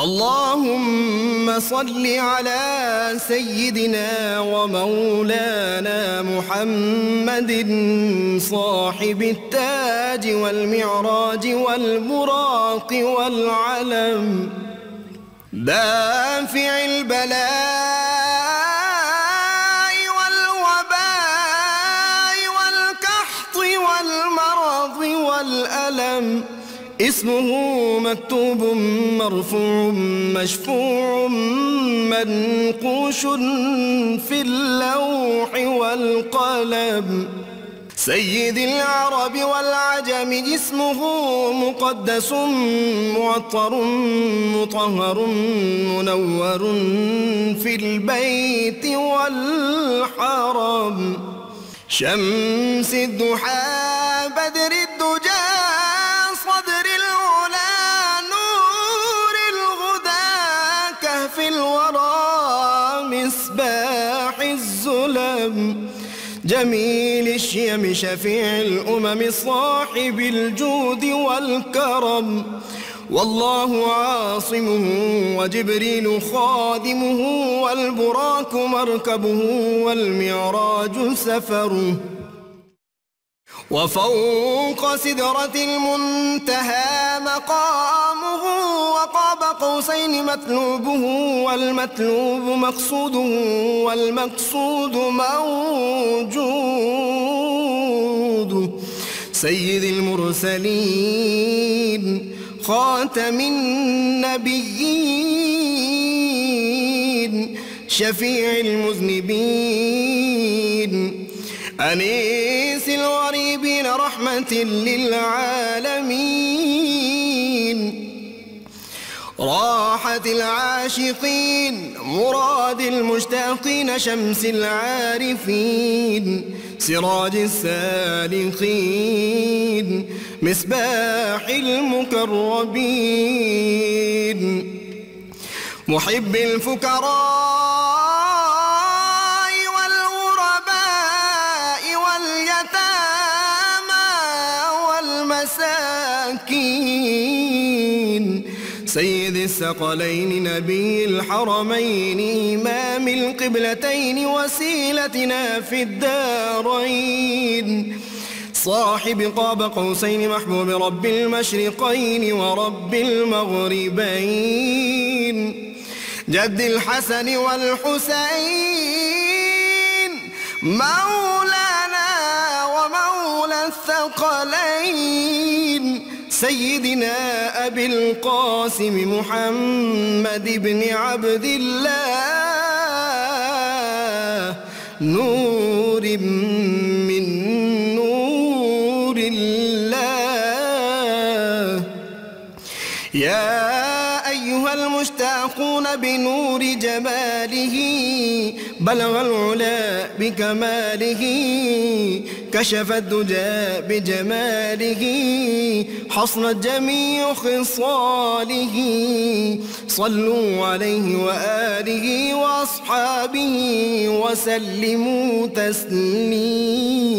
اللهم صل على سيدنا ومولانا محمد صاحب التاج والمعراج والبراق والعلم، دافع البلاء والوباء والقحط والمرض والألم، اسمه مكتوب مرفوع مشفوع منقوش في اللوح والقلم، سيد العرب والعجم، اسمه مقدس معطر مطهر منور في البيت والحرم، شمس الضحى بدر الدجى صدر العلا نور الهدى كهف الورى مصباح الظلم، جميل الشيم شفيع الأمم صاحب الجود والكرم، والله عاصمه وجبريل خادمه والبراق مركبه والمعراج سفره، وفوق سدرة المنتهى مقامه، وقاب قوسين مطلوبه والمطلوب مقصوده والمقصود موجود، سيد المرسلين خاتم النبيين شفيع المذنبين أنيس الغريبين رحمة للعالمين، راحة العاشقين مراد المشتاقين شمس العارفين سراج السالكين مصباح المكرمين، محب الفقراء والغرباء واليتامى والمساكين، سيد الثقلين نبي الحرمين إمام القبلتين وسيلتنا في الدارين، صاحب قاب قوسين محبوب رب المشرقين ورب المغربين، جد الحسن والحسين مولانا ومولى الثقلين، سيدنا أبي القاسم محمد بن عبد الله نور من نور الله، يا أيها المشتاقون بنور جماله بلغ العلا بكماله، كشف الدجى بجماله حصنت جميع خصاله، صلوا عليه وآله وأصحابه وسلموا تسليما.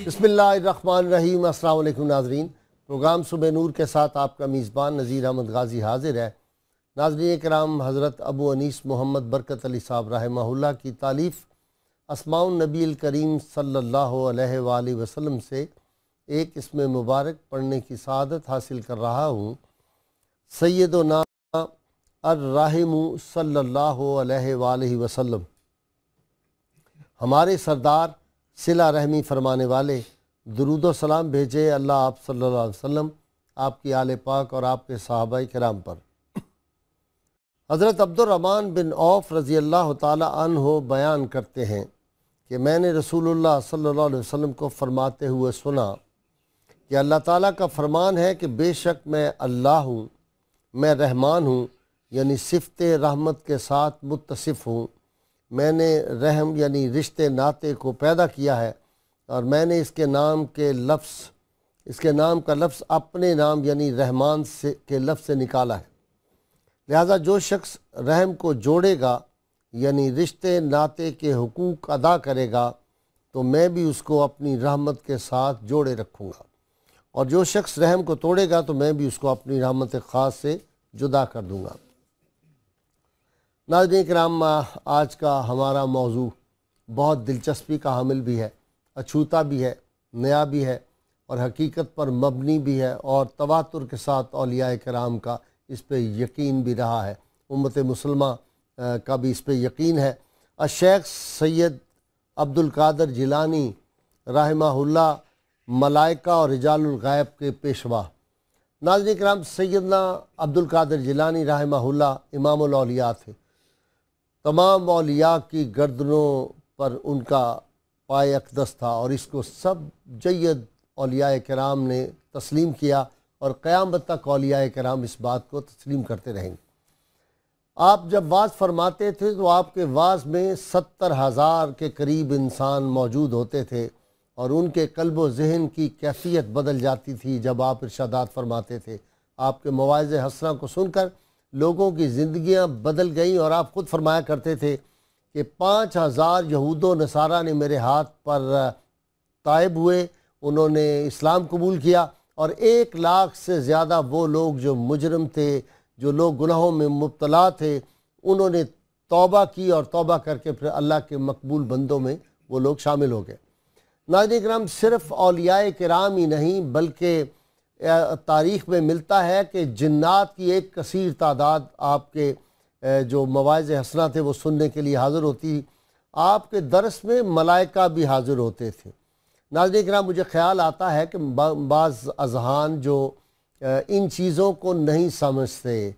بسم اللہ الرحمن الرحیم۔ السلام علیکم ناظرین، پروگرام صبح نور کے ساتھ آپ کا میزبان نذیر احمد غازی حاضر ہے۔ ناظرین کرام، حضرت ابو انیس محمد برکت علی صاحب رحمہ اللہ کی تالیف اسماء النبی الکریم صلی اللہ علیہ وآلہ وسلم سے ایک اسم مبارک پڑھنے کی سعادت حاصل کر رہا ہوں۔ سیدنا الرحیم صلی اللہ علیہ وآلہ وسلم، ہمارے سردار صلہ رحمی فرمانے والے، درود و سلام بھیجے اللہ آپ صلی اللہ علیہ وسلم، آپ کی آل پاک اور آپ کے صحابہ کرام پر۔ حضرت عبد الرحمن بن عوف رضی اللہ تعالی عنہ بیان کرتے ہیں کہ میں نے رسول اللہ صلی اللہ علیہ وسلم کو فرماتے ہوئے سنا کہ اللہ تعالیٰ کا فرمان ہے کہ بے شک میں اللہ ہوں، میں رحمان ہوں، یعنی صفت رحمت کے ساتھ متصف ہوں، میں نے رحم یعنی رشتے ناطے کو پیدا کیا ہے، اور میں نے اس کے نام کا لفظ اپنے نام یعنی رحمان کے لفظ سے نکالا ہے، لہذا جو شخص رحم کو جوڑے گا یعنی رشتے ناطے کے حقوق ادا کرے گا تو میں بھی اس کو اپنی رحمت کے ساتھ جوڑے رکھوں گا، اور جو شخص رحم کو توڑے گا تو میں بھی اس کو اپنی رحمت خاص سے جدا کر دوں گا۔ ناظرین کرام، آج کا ہمارا موضوع بہت دلچسپی کا حامل بھی ہے، اچھوتا بھی ہے، نیا بھی ہے، اور حقیقت پر مبنی بھی ہے، اور تواتر کے ساتھ اولیاء کرام کا اس پہ یقین بھی رہا ہے، امت مسلمہ کا بھی اس پہ یقین ہے۔ الشیخ سید عبد القادر جیلانی رحمہ اللہ ملائکہ اور رجال الغیب کے پیشوا۔ ناظرین کرام، سیدنا عبد القادر جیلانی رحمہ اللہ امام الاولیاء تھے۔ تمام اولیاء کی گردنوں پر ان کا پائے اقدس تھا، اور اس کو سب جید اولیاء کرام نے تسلیم کیا، اور قیامت تک اولیاء کرام اس بات کو تسلیم کرتے رہیں گے۔ آپ جب واعظ فرماتے تھے تو آپ کے واعظ میں 70,000 کے قریب انسان موجود ہوتے تھے، اور ان کے قلب و ذہن کی کیفیت بدل جاتی تھی جب آپ ارشادات فرماتے تھے۔ آپ کے مواعظ حسنہ کو سن کر لوگوں کی زندگیاں بدل گئیں، اور آپ خود فرمایا کرتے تھے کہ 5,000 یہود و نصارہ نے میرے ہاتھ پر تائب ہوئے، انہوں نے اسلام قبول کیا، اور 1,00,000 سے زیادہ وہ لوگ جو مجرم تھے، جو لوگ گناہوں میں مبتلا تھے، انہوں نے توبہ کی، اور توبہ کر کے پھر اللہ کے مقبول بندوں میں وہ لوگ شامل ہو گئے۔ ناظرین کرام، صرف اولیاء کرام ہی نہیں بلکہ تاریخ میں ملتا ہے کہ جنات کی ایک کثیر تعداد آپ کے جو مواعظ حسنہ تھے وہ سننے کے لیے حاضر ہوتی۔ آپ کے درس میں ملائکہ بھی حاضر ہوتے تھے۔ ناظرین کرام، مجھے خیال آتا ہے کہ بعض اذہان جو ان چیزوں کو نہیں سمجھتے،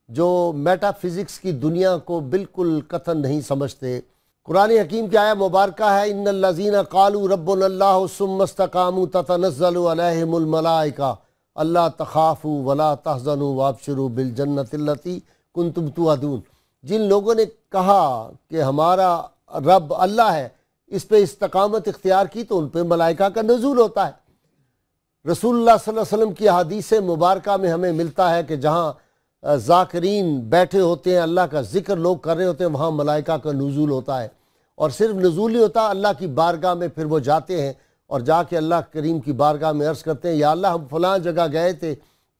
جو میٹا فزکس کی دنیا کو بالکل قطعاً نہیں سمجھتے، قرآن حکیم کی آیہ مبارکہ ہے ان الذین قالوا ربنا اللہ ثم استقاموا تتنزل علیہم الملائکہ الا تخافوا ولا تحزنوا وابشروا بالجنۃ التی کنتم توعدون۔ جن لوگوں نے کہا کہ ہمارا رب اللہ ہے، اس پہ استقامت اختیار کی، تو ان پہ ملائکہ کا نزول ہوتا ہے۔ رسول اللہ صلی اللہ علیہ وسلم کی حدیث مبارکہ میں ہمیں ملتا ہے کہ جہاں ذاکرین بیٹھے ہوتے ہیں، اللہ کا ذکر لوگ کر رہے ہوتے ہیں، وہاں ملائکہ کا نزول ہوتا ہے، اور صرف نزول نہیں ہوتا، اللہ کی بارگاہ میں پھر وہ جاتے ہیں، اور جا کے اللہ کریم کی بارگاہ میں عرض کرتے ہیں یا اللہ ہم فلاں جگہ گئے تھے،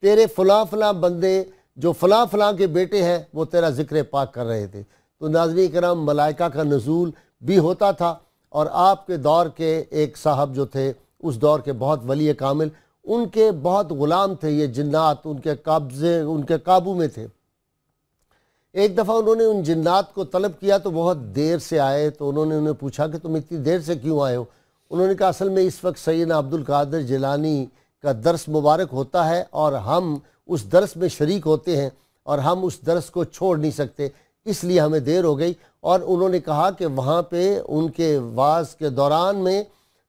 تیرے فلاں فلاں بندے جو فلاں فلاں کے بیٹے ہیں وہ تیرا ذکر پاک کر رہے تھے۔ تو ناظرین کرام، ملائکہ کا نزول بھی ہوتا تھا، اور آپ کے دور کے ایک صاحب جو تھے، اس دور کے بہت ولی کامل، ان کے بہت غلام تھے یہ جنات، ان کے قابو میں تھے۔ ایک دفعہ انہوں نے ان جنات کو طلب کیا تو بہت دیر سے آئے، تو انہوں نے انہیں پوچھا کہ تم اتنی دیر سے کیوں آئے ہو؟ انہوں نے کہا اصل میں اس وقت سیدنا عبد القادر جیلانی کا درس مبارک ہوتا ہے، اور ہم اس درس میں شریک ہوتے ہیں، اور ہم اس درس کو چھوڑ نہیں سکتے، اس لیے ہمیں دیر ہو گئی۔ اور انہوں نے کہا کہ وہاں پہ ان کے واعظ کے دوران میں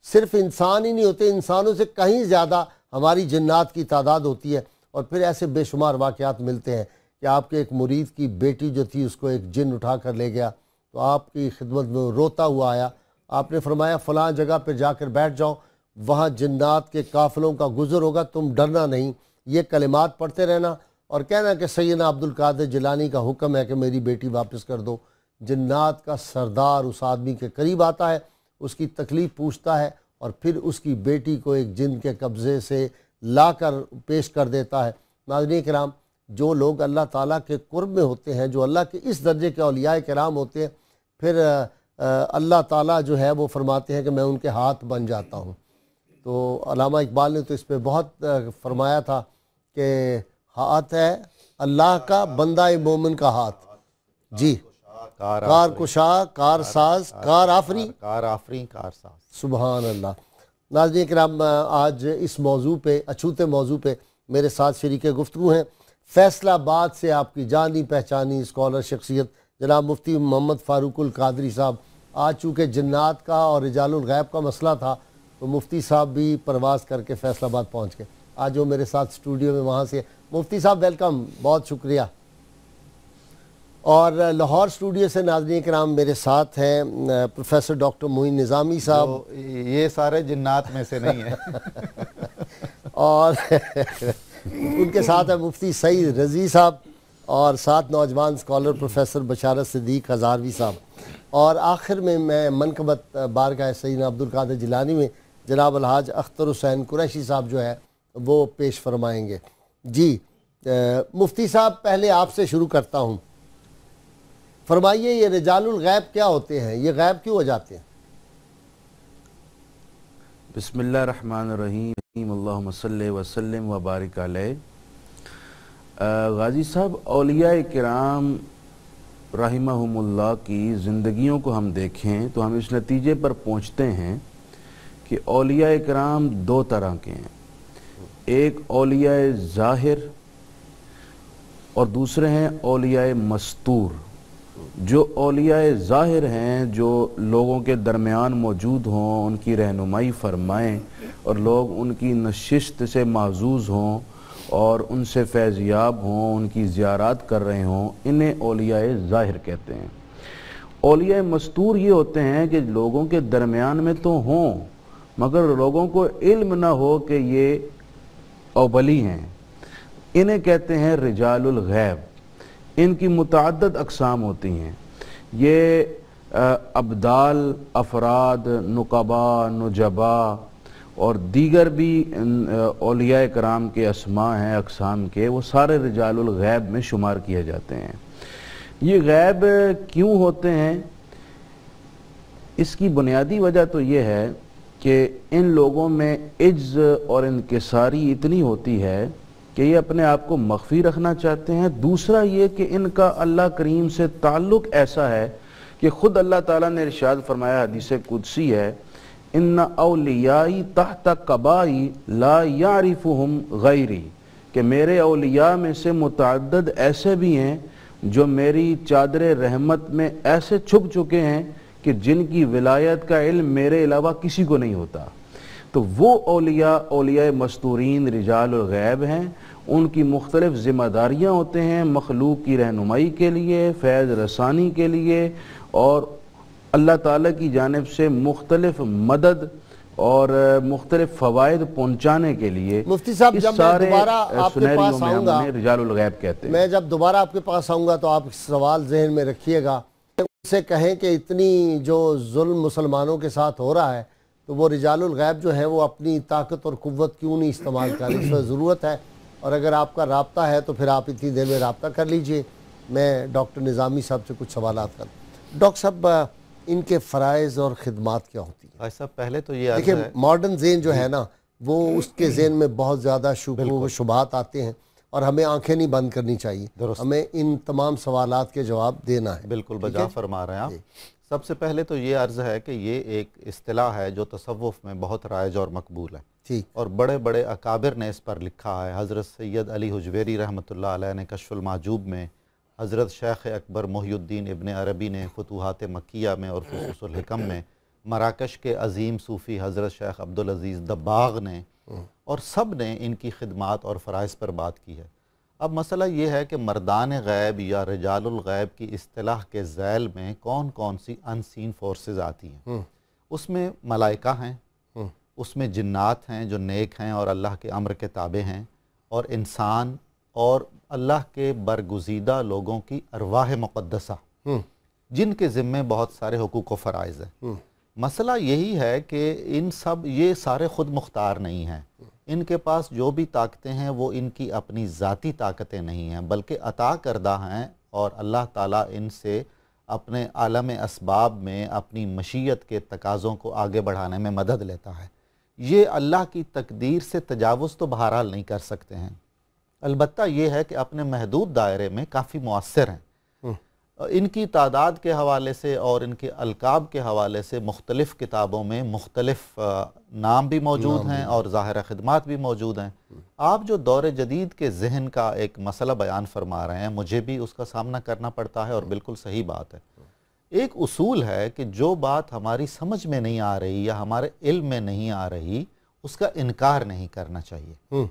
صرف انسان ہی نہیں ہوتے، انسانوں سے کہیں زیادہ ہماری جنات کی تعداد ہوتی ہے۔ اور پھر ایسے بے شمار واقعات ملتے ہیں کہ آپ کے ایک مرید کی بیٹی جو تھی اس کو ایک جن اٹھا کر لے گیا، تو آپ کی خدمت میں روتا ہوا آیا، آپ نے فرمایا فلاں جگہ پہ جا کر بیٹھ جاؤ، وہاں جنات کے قافلوں کا گزر ہوگا، تم ڈرنا نہیں، یہ کلمات پڑھتے رہنا اور کہنا کہ سیدنا عبد القادر جیلانی کا حکم ہے کہ میری بیٹی واپس کر دو۔ جنات کا سردار اس آدمی کے قریب آتا ہے، اس کی تکلیف پوچھتا ہے، اور پھر اس کی بیٹی کو ایک جن کے قبضے سے لا کر پیش کر دیتا ہے۔ ناظرین کرام، جو لوگ اللہ تعالیٰ کے قرب میں ہوتے ہیں، جو اللہ کے اس درجے کے اولیاء کرام ہوتے ہیں، پھر اللہ تعالیٰ جو ہے وہ فرماتے ہیں کہ میں ان کے ہاتھ بن جاتا ہوں۔ تو علامہ اقبال نے تو اس پہ بہت فرمایا تھا کہ ہاتھ ہے اللہ کا بندہ مومن کا ہاتھ، جی، کار کشا، کار ساز، کار آفری، کار ساز، سبحان اللہ۔ ناظرین کرام، آج اس موضوع پہ، اچھوتے موضوع پہ میرے ساتھ شریک گفتگو ہیں فیصل آباد سے آپ کی جانی پہچانی اسکالر شخصیت جناب مفتی محمد فاروق القادری صاحب۔ آج چونکہ جنات کا اور رجال الغیب کا مسئلہ تھا تو مفتی صاحب بھی پرواز کر کے فیصل آباد پہنچ گئے، آج وہ میرے ساتھ اسٹوڈیو میں وہاں سے۔ مفتی صاحب ویلکم، بہت شکریہ۔ اور لاہور اسٹوڈیو سے ناظرین کرام میرے ساتھ ہیں پروفیسر ڈاکٹر معین نظامی صاحب، یہ سارے جنات میں سے نہیں ہیں، اور ان کے ساتھ ہے مفتی سعید رضی صاحب، اور ساتھ نوجوان اسکالر پروفیسر بشارت صدیق ہزاروی صاحب، اور آخر میں منقبت بارگاہ سیدنا عبد القادر جیلانی میں جناب الحاج اختر حسین قریشی صاحب جو ہے وہ پیش فرمائیں گے۔ جی مفتی صاحب پہلے آپ سے شروع کرتا ہوں، فرمائیے یہ رجال الغیب کیا ہوتے ہیں، یہ غیب کیوں ہو جاتے ہیں؟ بسم اللہ الرحمن الرحیم، اللہم صلی وسلم وبارک علیہ۔ غازی صاحب، اولیاء کرام رحمہم اللہ کی زندگیوں کو ہم دیکھیں تو ہم اس نتیجے پر پہنچتے ہیں کہ اولیاء کرام دو طرح کے ہیں، ایک اولیاء ظاہر اور دوسرے ہیں اولیاء مستور۔ جو اولیاء ظاہر ہیں، جو لوگوں کے درمیان موجود ہوں، ان کی رہنمائی فرمائیں اور لوگ ان کی نشست سے معزوز ہوں اور ان سے فیضیاب ہوں، ان کی زیارات کر رہے ہوں، انہیں اولیاء ظاہر کہتے ہیں۔ اولیاء مستور یہ ہوتے ہیں کہ لوگوں کے درمیان میں تو ہوں مگر لوگوں کو علم نہ ہو کہ یہ اولی ہیں، انہیں کہتے ہیں رجال الغیب۔ ان کی متعدد اقسام ہوتی ہیں، یہ ابدال، افراد، نقبا، نجبا اور دیگر بھی اولیاء کرام کے اسماء ہیں اقسام کے، وہ سارے رجال الغیب میں شمار کیے جاتے ہیں۔ یہ غیب کیوں ہوتے ہیں؟ اس کی بنیادی وجہ تو یہ ہے کہ ان لوگوں میں عجز اور انکساری اتنی ہوتی ہے کہ یہ اپنے آپ کو مخفی رکھنا چاہتے ہیں۔ دوسرا یہ کہ ان کا اللہ کریم سے تعلق ایسا ہے کہ خود اللہ تعالیٰ نے ارشاد فرمایا، حدیث قدسی ہے، ان اولیائی تحت قبائی لا یعرفہم غیری، کہ میرے اولیاء میں سے متعدد ایسے بھی ہیں جو میری چادر رحمت میں ایسے چھپ چکے ہیں کہ جن کی ولایت کا علم میرے علاوہ کسی کو نہیں ہوتا۔ تو وہ اولیاء مستورین رجال الغیب ہیں، ان کی مختلف ذمہ داریاں ہوتے ہیں مخلوق کی رہنمائی کے لیے، فیض رسانی کے لیے اور اللہ تعالیٰ کی جانب سے مختلف مدد اور مختلف فوائد پہنچانے کے لیے۔ مفتی صاحب جب میں دوبارہ آپ کے پاس آؤں گا، رجال الغیب کہتے ہیں، میں جب دوبارہ آپ کے پاس آؤں گا تو آپ سوال ذہن میں رکھیے گا، ان سے کہیں کہ اتنی جو ظلم مسلمانوں کے ساتھ ہو رہا ہے تو وہ رجال الغیب جو ہے وہ اپنی طاقت اور قوت کیوں نہیں استعمال کر رہے؟ اس میں ضرورت ہے، اور اگر آپ کا رابطہ ہے تو پھر آپ اتنی دیر میں رابطہ کر لیجئے، میں ڈاکٹر نظامی صاحب سے کچھ سوالات کروں۔ ڈاکٹر صاحب ان کے فرائض اور خدمات کیا ہوتی ہیں؟ بھائی صاحب پہلے تو یہ دیکھیں ماڈرن ذہن جو ہے نا وہ اس کے ذہن میں بہت زیادہ شکوک و شبہات آتے ہیں اور ہمیں آنکھیں نہیں بند کرنی چاہیے، ہمیں ان تمام سوالات کے جواب دینا ہے۔ بالکل بجا فرما رہے ہیں آپ۔ سب سے پہلے تو یہ عرض ہے کہ یہ ایک اصطلاح ہے جو تصوف میں بہت رائج اور مقبول ہے، اور بڑے بڑے اکابر نے اس پر لکھا ہے۔ حضرت سید علی حجویری رحمۃ اللہ علیہ نے کشف المعجوب میں، حضرت شیخ اکبر محی الدین ابن عربی نے فتوحات مکیہ میں اور فصوص الحکم میں، مراکش کے عظیم صوفی حضرت شیخ عبدالعزیز دباغ نے، اور سب نے ان کی خدمات اور فرائض پر بات کی ہے۔ اب مسئلہ یہ ہے کہ مردان غیب یا رجال الغیب کی اصطلاح کے ذیل میں کون کون سی ان سین فورسز آتی ہیں؟ اس میں ملائکہ ہیں، اس میں جنات ہیں جو نیک ہیں اور اللہ کے امر کے تابع ہیں، اور انسان اور اللہ کے برگزیدہ لوگوں کی ارواح مقدسہ جن کے ذمے بہت سارے حقوق و فرائض ہیں۔ مسئلہ یہی ہے کہ ان سب یہ سارے خود مختار نہیں ہیں، ان کے پاس جو بھی طاقتیں ہیں وہ ان کی اپنی ذاتی طاقتیں نہیں ہیں بلکہ عطا کردہ ہیں، اور اللہ تعالیٰ ان سے اپنے عالم اسباب میں اپنی مشیت کے تقاضوں کو آگے بڑھانے میں مدد لیتا ہے۔ یہ اللہ کی تقدیر سے تجاوز تو بہرحال نہیں کر سکتے ہیں، البتہ یہ ہے کہ اپنے محدود دائرے میں کافی مؤثر ہیں۔ ان کی تعداد کے حوالے سے اور ان کے القاب کے حوالے سے مختلف کتابوں میں مختلف نام بھی موجود ہیں اور ظاہرہ خدمات بھی موجود ہیں۔ آپ جو دور جدید کے ذہن کا ایک مسئلہ بیان فرما رہے ہیں، مجھے بھی اس کا سامنا کرنا پڑتا ہے اور بالکل صحیح بات ہے۔ ایک اصول ہے کہ جو بات ہماری سمجھ میں نہیں آ رہی یا ہمارے علم میں نہیں آ رہی اس کا انکار نہیں کرنا چاہیے،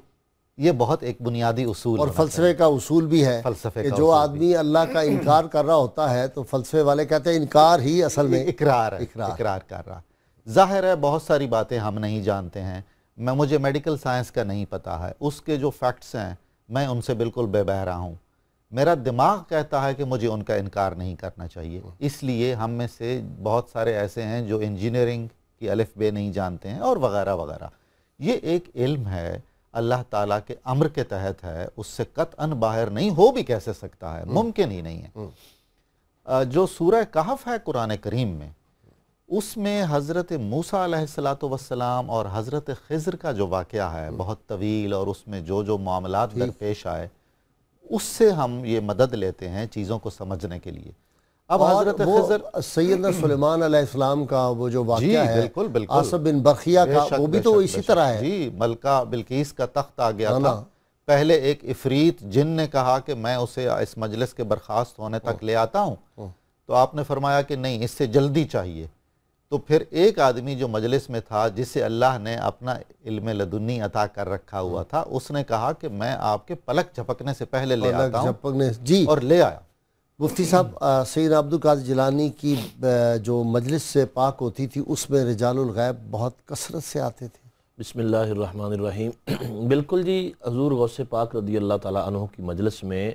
یہ بہت ایک بنیادی اصول اور فلسفے کا اصول بھی ہے کہ جو آدمی اللہ کا انکار کر رہا ہوتا ہے تو فلسفے والے کہتے ہیں انکار ہی اصل میں اقرار کر رہا۔ ظاہر ہے بہت ساری باتیں ہم نہیں جانتے ہیں، مجھے میڈیکل سائنس کا نہیں پتہ ہے، اس کے جو فیکٹس ہیں میں ان سے بالکل بے بہرا ہوں، میرا دماغ کہتا ہے کہ مجھے ان کا انکار نہیں کرنا چاہیے۔ اس لیے ہم میں سے بہت سارے ایسے ہیں جو انجینئرنگ کی الف بے نہیں جانتے ہیں اور وغیرہ وغیرہ۔ یہ ایک علم ہے، اللہ تعالیٰ کے امر کے تحت ہے، اس سے قطعاً باہر نہیں ہو بھی کیسے سکتا ہے، ممکن ہی نہیں ہے۔ جو سورہ کہف ہے قرآن کریم میں، اس میں حضرت موسیٰ علیہ السلام اور حضرت خضر کا جو واقعہ ہے بہت طویل، اور اس میں جو معاملات درپیش آئے، اس سے ہم یہ مدد لیتے ہیں چیزوں کو سمجھنے کے لیے۔ اب حضرت خضر سیدنا سلیمان علیہ السلام کا وہ جو واقعہ ہے بالکل بالکل آصف بن برخیہ کا، وہ بھی تو اسی طرح ہے جی، ملکہ بلقیس کا تخت آ گیا تھا، پہلے ایک عفریت جن نے کہا کہ میں اسے اس مجلس کے برخاست ہونے تک لے آتا ہوں، تو آپ نے فرمایا کہ نہیں، اس سے جلدی چاہیے۔ تو پھر ایک آدمی جو مجلس میں تھا، جسے اللہ نے اپنا علم لدنی عطا کر رکھا ہوا تھا، اس نے کہا کہ میں آپ کے پلک جھپکنے سے پہلے لے آتا ہوں، جی، اور لے آیا۔ مفتی صاحب، سید عبد القادر جیلانی کی جو مجلس سے پاک ہوتی تھی، اس میں رجال الغیب بہت کثرت سے آتے تھے۔ بسم اللہ الرحمن الرحیم۔ بالکل جی، حضور غوث پاک رضی اللہ تعالیٰ عنہ کی مجلس میں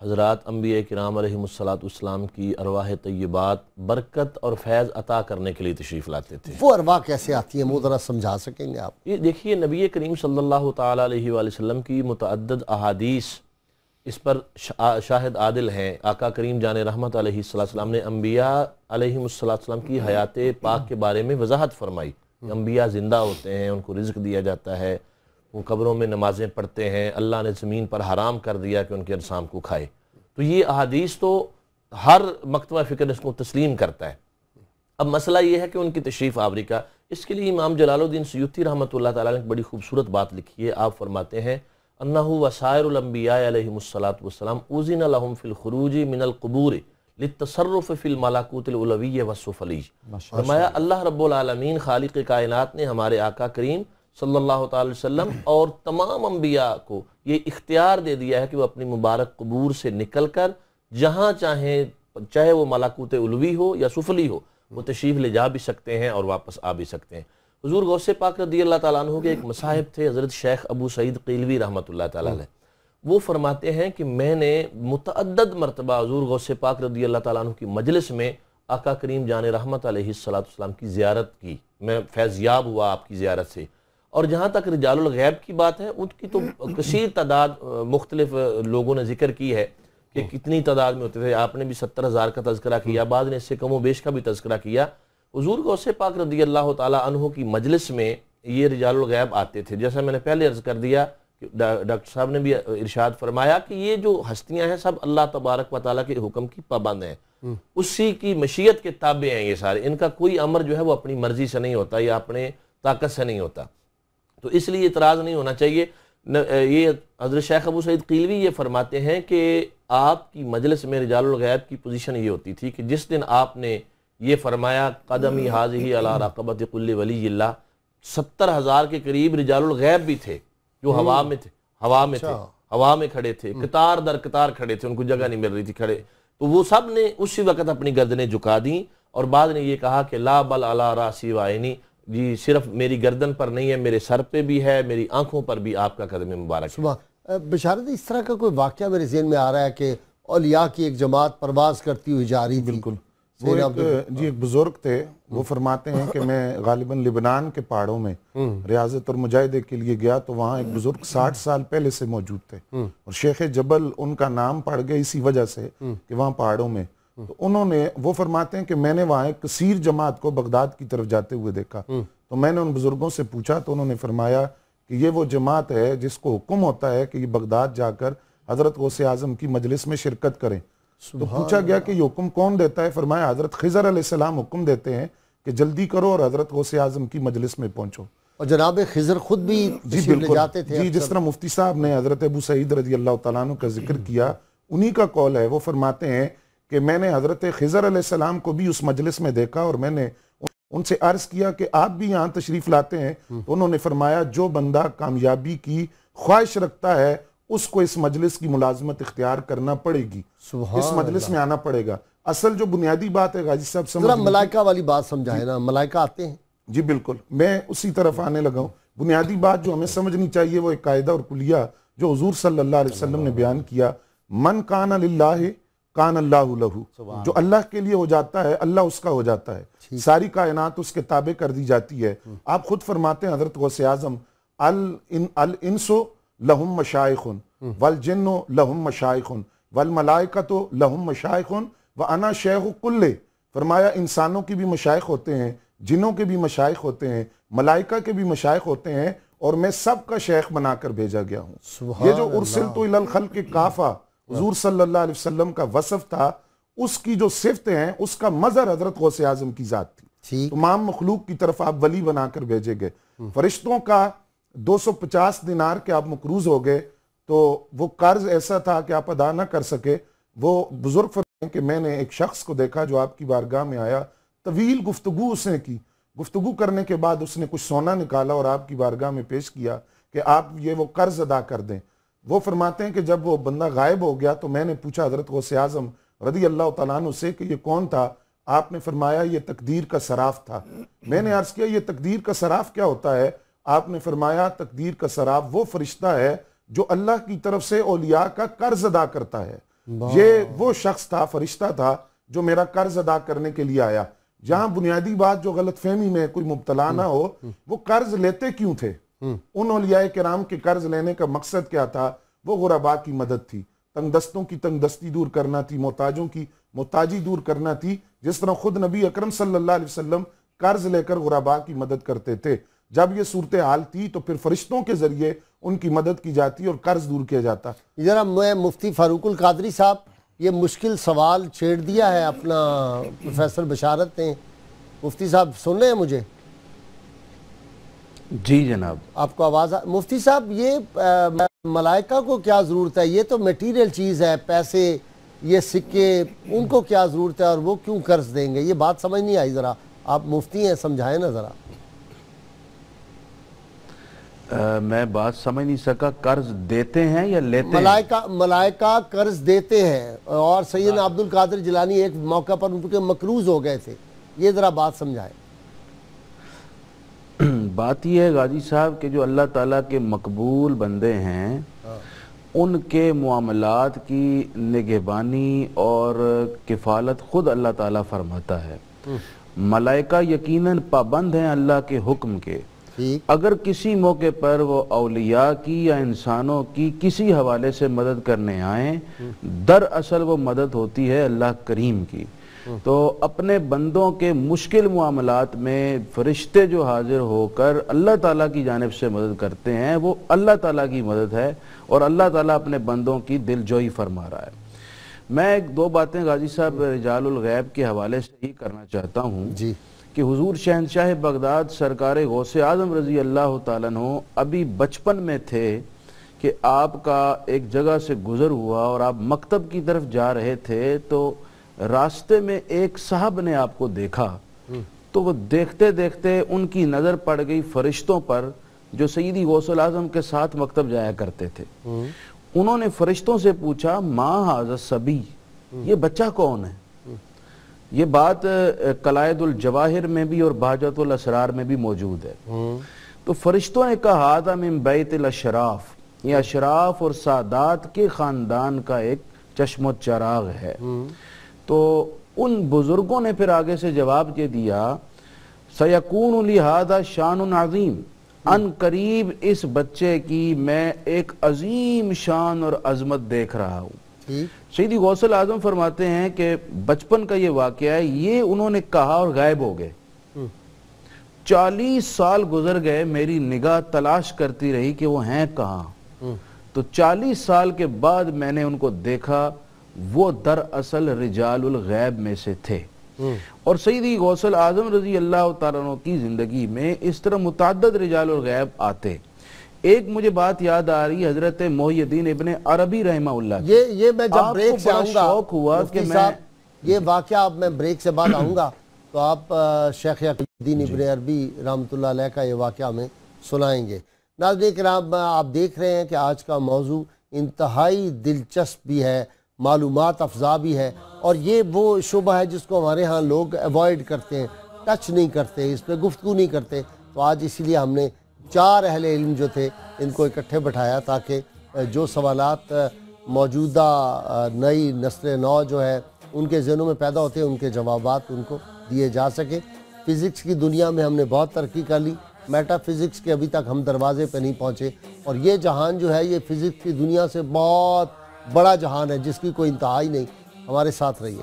حضرات انبیاء کرام علیہم السلام کی ارواح طیبات برکت اور فیض عطا کرنے کے لیے تشریف لاتے تھے۔ وہ ارواح کیسے آتی ہیں، وہ ذرا سمجھا سکیں گے آپ؟ یہ دیکھیے، نبی کریم صلی اللہ تعالیٰ علیہ وآلہ وسلم کی متعدد احادیث اس پر شاہد عادل ہیں۔ آقا کریم جان رحمت علیہ السلام نے انبیاء علیہم السلام کی حیات پاک کے بارے میں وضاحت فرمائی۔ انبیاء زندہ ہوتے ہیں، ان کو رزق دیا جاتا ہے، وہ قبروں میں نمازیں پڑھتے ہیں، اللہ نے زمین پر حرام کر دیا کہ ان کے اجسام کو کھائے۔ تو یہ احادیث تو ہر مکتبہ فکر اس کو تسلیم کرتا ہے۔ اب مسئلہ یہ ہے کہ ان کی تشریف آوری کا، اس کے لیے امام جلال الدین سیوطی رحمۃ اللہ تعالیٰ نے ایک بڑی خوبصورت بات لکھی ہے۔ آپ فرماتے ہیں انہ وسائر الانبیاء علیہم السلام اذن لهم فی الخروج من القبور للتصرف فی الملکوت العلوی والسفلی۔ فرمایا اللہ رب العالمین خالق کائنات نے ہمارے آقا کریم صلی اللہ تعالی وسلم اور تمام انبیاء کو یہ اختیار دے دیا ہے کہ وہ اپنی مبارک قبور سے نکل کر جہاں چاہیں، چاہے وہ ملکوت علوی ہو یا سفلی ہو، وہ تشریف لے جا بھی سکتے ہیں اور واپس آ بھی سکتے ہیں۔ حضور غوث پاک رضی اللہ تعالیٰ عنہ کے ایک مصاحب تھے، حضرت شیخ ابو سعید قیلوی رحمۃ اللہ تعالیٰ علیہ۔ وہ فرماتے ہیں کہ میں نے متعدد مرتبہ حضور غوث پاک رضی اللہ تعالیٰ عنہ کی مجلس میں آقا کریم جان رحمت علیہ السلام کی زیارت کی، میں فیض یاب ہوا آپ کی زیارت سے۔ اور جہاں تک رجال الغیب کی بات ہے، ان کی تو کثیر تعداد مختلف لوگوں نے ذکر کی ہے کہ کتنی تعداد میں ہوتے تھے۔ آپ نے بھی 70,000 کا تذکرہ کیا، بعد نے اس سے کم و بیش کا بھی تذکرہ کیا۔ حضور غوث پاک رضی اللہ تعالیٰ عنہ کی مجلس میں یہ رجال الغیب آتے تھے۔ جیسا میں نے پہلے عرض کر دیا، ڈاکٹر صاحب نے بھی ارشاد فرمایا کہ یہ جو ہستیاں ہیں سب اللہ تبارک و تعالیٰ کے حکم کی پابند ہیں، اسی کی مشیت کے تابع ہیں یہ سارے، ان کا کوئی امر جو ہے وہ اپنی مرضی سے نہیں ہوتا یا اپنے طاقت سے نہیں ہوتا، تو اس لیے اعتراض نہیں ہونا چاہیے۔ یہ حضرت شیخ ابو سعید قیلوی یہ فرماتے ہیں کہ آپ کی مجلس میں رجال الغیب کی پوزیشن یہ ہوتی تھی کہ جس دن آپ نے یہ فرمایا قدمی حاضی علی رقبت کل ولی اللہ، 70,000 کے قریب رجال الغیب بھی تھے جو ہوا میں تھے، ہوا میں کھڑے تھے، قطار در قطار کھڑے تھے، ان کو جگہ نہیں مل رہی تھی کھڑے، تو وہ سب نے اسی وقت اپنی گردنیں جھکا دیں، اور بعد نے یہ کہا کہ لا بل علی راسی وعینی، جی صرف میری گردن پر نہیں ہے، میرے سر پہ بھی ہے، میری آنکھوں پر بھی آپ کا قدم مبارک ہے۔ بشارت، اس طرح کا کوئی واقعہ میرے ذہن میں آ رہا ہے کہ اولیاء کی ایک جماعت پرواز کرتی ہوئی جا رہی تھی۔ بالکل، وہ ایک بزرگ تھے، وہ فرماتے ہیں کہ میں غالباً لبنان کے پہاڑوں میں ریاضت اور مجاہدے کے لیے گیا، تو وہاں ایک بزرگ 60 سال پہلے سے موجود تھے، اور شیخ جبل ان کا نام پڑ گیا اسی وجہ سے کہ وہاں پہاڑوں میں، تو انہوں نے، وہ فرماتے ہیں کہ میں نے وہاں ایک کثیر جماعت کو بغداد کی طرف جاتے ہوئے دیکھا، تو میں نے ان بزرگوں سے پوچھا تو انہوں نے فرمایا کہ یہ وہ جماعت ہے جس کو حکم ہوتا ہے کہ یہ بغداد جا کر حضرت غوث اعظم کی مجلس میں شرکت کریں۔ تو پوچھا گیا کہ یہ حکم کون دیتا ہے؟ فرمایا حضرت خضر علیہ السلام حکم دیتے ہیں کہ جلدی کرو اور حضرت غوث اعظم کی مجلس میں پہنچو۔ اور جناب خضر خود بھی تشریف لے جاتے تھے؟ جی، جس طرح مفتی صاحب نے حضرت ابو سعید رضی اللہ تعالیٰ عنہ کا ذکر کیا، انہی کا قول ہے۔ وہ فرماتے ہیں کہ میں نے حضرت خضر علیہ السلام کو بھی اس مجلس میں دیکھا، اور میں نے ان سے عرض کیا کہ آپ بھی یہاں تشریف لاتے ہیں، تو انہوں نے فرمایا جو بندہ کامیابی کی خواہش رکھتا ہے اس کو اس مجلس کی ملازمت اختیار کرنا پڑے گی، اس مجلس میں آنا پڑے گا۔ اصل جو بنیادی بات ہے غازی صاحب سمجھ ملائکہ والی بات سمجھائے نا، ملائکہ آتے ہیں؟ جی بالکل، میں اسی طرف آنے لگا ہوں۔ بنیادی بات جو ہمیں سمجھنی چاہیے وہ ایک قاعدہ اور کلیہ جو حضور صلی اللہ علیہ وسلم نے بیان کیا، من کان للہ کان اللہ لہو، جو اللہ کے لیے ہو جاتا ہے اللہ اس کا ہو جاتا ہے، ساری کائنات اس کے تابع کر دی جاتی ہے۔ آپ خود فرماتے ہیں حضرت غوث اعظم الانسو لہم مشائخن والجنو لہم مشائخن والملائکتو لہم مشائخن وانا شیخ کل. فرمایا انسانوں کی بھی مشائخ ہوتے ہیں، جنوں کے بھی مشائخ ہوتے ہیں، ملائکہ کے بھی مشائخ ہوتے ہیں، اور میں سب کا شیخ بنا کر بھیجا گیا ہوں. یہ جو ارسلت الی الخلق کافہ حضور صلی اللہ علیہ وسلم کا وصف تھا، اس کی جو صفت ہیں اس کا مظہر حضرت غوث اعظم کی ذات تھی. تمام مخلوق کی طرف آپ ولی بنا کر بھیجے گئے. فرشتوں کا 250 دینار کے آپ مقروض ہو گئے تو وہ قرض ایسا تھا کہ آپ ادا نہ کر سکے. وہ بزرگ فرمائیں کہ میں نے ایک شخص کو دیکھا جو آپ کی بارگاہ میں آیا، طویل گفتگو اس نے کی. گفتگو کرنے کے بعد اس نے کچھ سونا نکالا اور آپ کی بارگاہ میں پیش کیا کہ آپ یہ وہ قرض ادا کر دیں. وہ فرماتے ہیں کہ جب وہ بندہ غائب ہو گیا تو میں نے پوچھا حضرت غوث اعظم رضی اللہ تعالیٰ عنہ سے کہ یہ کون تھا؟ آپ نے فرمایا یہ تقدیر کا صراف تھا. میں نے عرض کیا یہ تقدیر کا صراف کیا ہوتا ہے؟ آپ نے فرمایا تقدیر کا صراف وہ فرشتہ ہے جو اللہ کی طرف سے اولیاء کا قرض ادا کرتا ہے. یہ وہ شخص تھا، فرشتہ تھا جو میرا قرض ادا کرنے کے لیے آیا. جہاں بنیادی بات جو غلط فہمی میں کوئی مبتلا نہ ہو، وہ قرض لیتے کیوں تھے؟ ان اولیاء کرام کے قرض لینے کا مقصد کیا تھا؟ وہ غرباء کی مدد تھی، تنگ دستوں کی تنگ دستی دور کرنا تھی، محتاجوں کی محتاجی دور کرنا تھی. جس طرح خود نبی اکرم صلی اللہ علیہ وسلم قرض لے کر غرباء کی مدد کرتے تھے. جب یہ صورتحال تھی تو پھر فرشتوں کے ذریعے ان کی مدد کی جاتی اور قرض دور کیا جاتا. ذرا میں مفتی فاروق القادری صاحب یہ مشکل سوال چھیڑ دیا ہے اپنا پروفیسر بشارت نے. مفتی صاحب سن رہے ہیں مجھے؟ جی جناب. آپ کو آواز مفتی صاحب یہ ملائکہ کو کیا ضرورت ہے؟ یہ تو میٹیریل چیز ہے، پیسے، یہ سکے، ان کو کیا ضرورت ہے اور وہ کیوں قرض دیں گے؟ یہ بات سمجھ نہیں آئی. ذرا آپ مفتی ہیں، سمجھائیں نا ذرا. میں بات سمجھ نہیں سکا. قرض دیتے ہیں یا لیتے ہیں؟ ملائکہ قرض دیتے ہیں، اور سیدنا عبد القادر جیلانی ایک موقع پر ان کے مقروض ہو گئے تھے. یہ ذرا بات سمجھائیں. بات یہ ہے غازی صاحب کہ جو اللہ تعالیٰ کے مقبول بندے ہیں ان کے معاملات کی نگہبانی اور کفالت خود اللہ تعالیٰ فرماتا ہے. ملائکہ یقیناً پابند ہیں اللہ کے حکم کے. اگر کسی موقع پر وہ اولیاء کی یا انسانوں کی کسی حوالے سے مدد کرنے آئیں، دراصل وہ مدد ہوتی ہے اللہ کریم کی. تو اپنے بندوں کے مشکل معاملات میں فرشتے جو حاضر ہو کر اللہ تعالیٰ کی جانب سے مدد کرتے ہیں، وہ اللہ تعالیٰ کی مدد ہے اور اللہ تعالیٰ اپنے بندوں کی دل جوئی فرما رہا ہے. میں ایک دو باتیں غازی صاحب رجال الغیب کے حوالے سے ہی کرنا چاہتا ہوں کہ حضور شہنشاہ بغداد سرکار غوث اعظم رضی اللہ تعالیٰ عنہ ابھی بچپن میں تھے کہ آپ کا ایک جگہ سے گزر ہوا اور آپ مکتب کی طرف جا رہے تھے تو راستے میں ایک صاحب نے آپ کو دیکھا. تو وہ دیکھتے دیکھتے ان کی نظر پڑ گئی فرشتوں پر جو سیدی غوث اعظم کے ساتھ مکتب جایا کرتے تھے. انہوں نے فرشتوں سے پوچھا ما ھذا الصبی، یہ بچہ کون ہے؟ یہ بات قلائد الجواہر میں بھی اور بہجت الاسرار میں بھی موجود ہے. تو فرشتوں نے کہا ھذا من بیت الاشراف، یہ اشراف اور سادات کے خاندان کا ایک چشم و چراغ ہے. تو ان بزرگوں نے پھر آگے سے جواب یہ دیا سیکون لہذا شان عظیم، ان قریب اس بچے کی میں ایک عظیم شان اور عظمت دیکھ رہا ہوں. سیدی غوث اعظم فرماتے ہیں کہ بچپن کا یہ واقعہ ہے، یہ انہوں نے کہا اور غائب ہو گئے. 40 سال گزر گئے، میری نگاہ تلاش کرتی رہی کہ وہ ہیں کہاں. تو 40 سال کے بعد میں نے ان کو دیکھا، وہ دراصل رجال الغیب میں سے تھے. اور سیدی غوث اعظم رضی اللہ تعالیٰ عنہ کی زندگی میں اس طرح متعدد رجال الغیب آتے. ایک مجھے بات یاد آ رہی حضرت محی الدین ابن عربی رحمہ اللہ، یہ میں جب بریک سے آؤں گا شوق ہوا کہ میں یہ واقعہ اب میں بریک سے بعد آؤں گا تو آپ شیخ الدین ابن عربی رحمۃ اللہ علیہ کا یہ واقعہ میں سنائیں گے. ناظرین کرام، آپ دیکھ رہے ہیں کہ آج کا موضوع انتہائی دلچسپ بھی ہے، معلومات افزا بھی ہے، اور یہ وہ شعبہ ہے جس کو ہمارے ہاں لوگ ایوائڈ کرتے ہیں، ٹچ نہیں کرتے، اس پہ گفتگو نہیں کرتے. تو آج اسی لیے ہم نے 4 اہل علم جو تھے ان کو اکٹھے بٹھایا تاکہ جو سوالات موجودہ نئی نسل نو جو ہے ان کے ذہنوں میں پیدا ہوتے ہیں ان کے جوابات ان کو دیے جا سکے. فزکس کی دنیا میں ہم نے بہت ترقی کر لی، میٹا فزکس کے ابھی تک ہم دروازے پہ نہیں پہنچے، اور یہ جہان جو ہے یہ فزکس کی دنیا سے بہت بڑا جہان ہے جس کی کوئی انتہا ہی نہیں۔ ہمارے ساتھ رہیے۔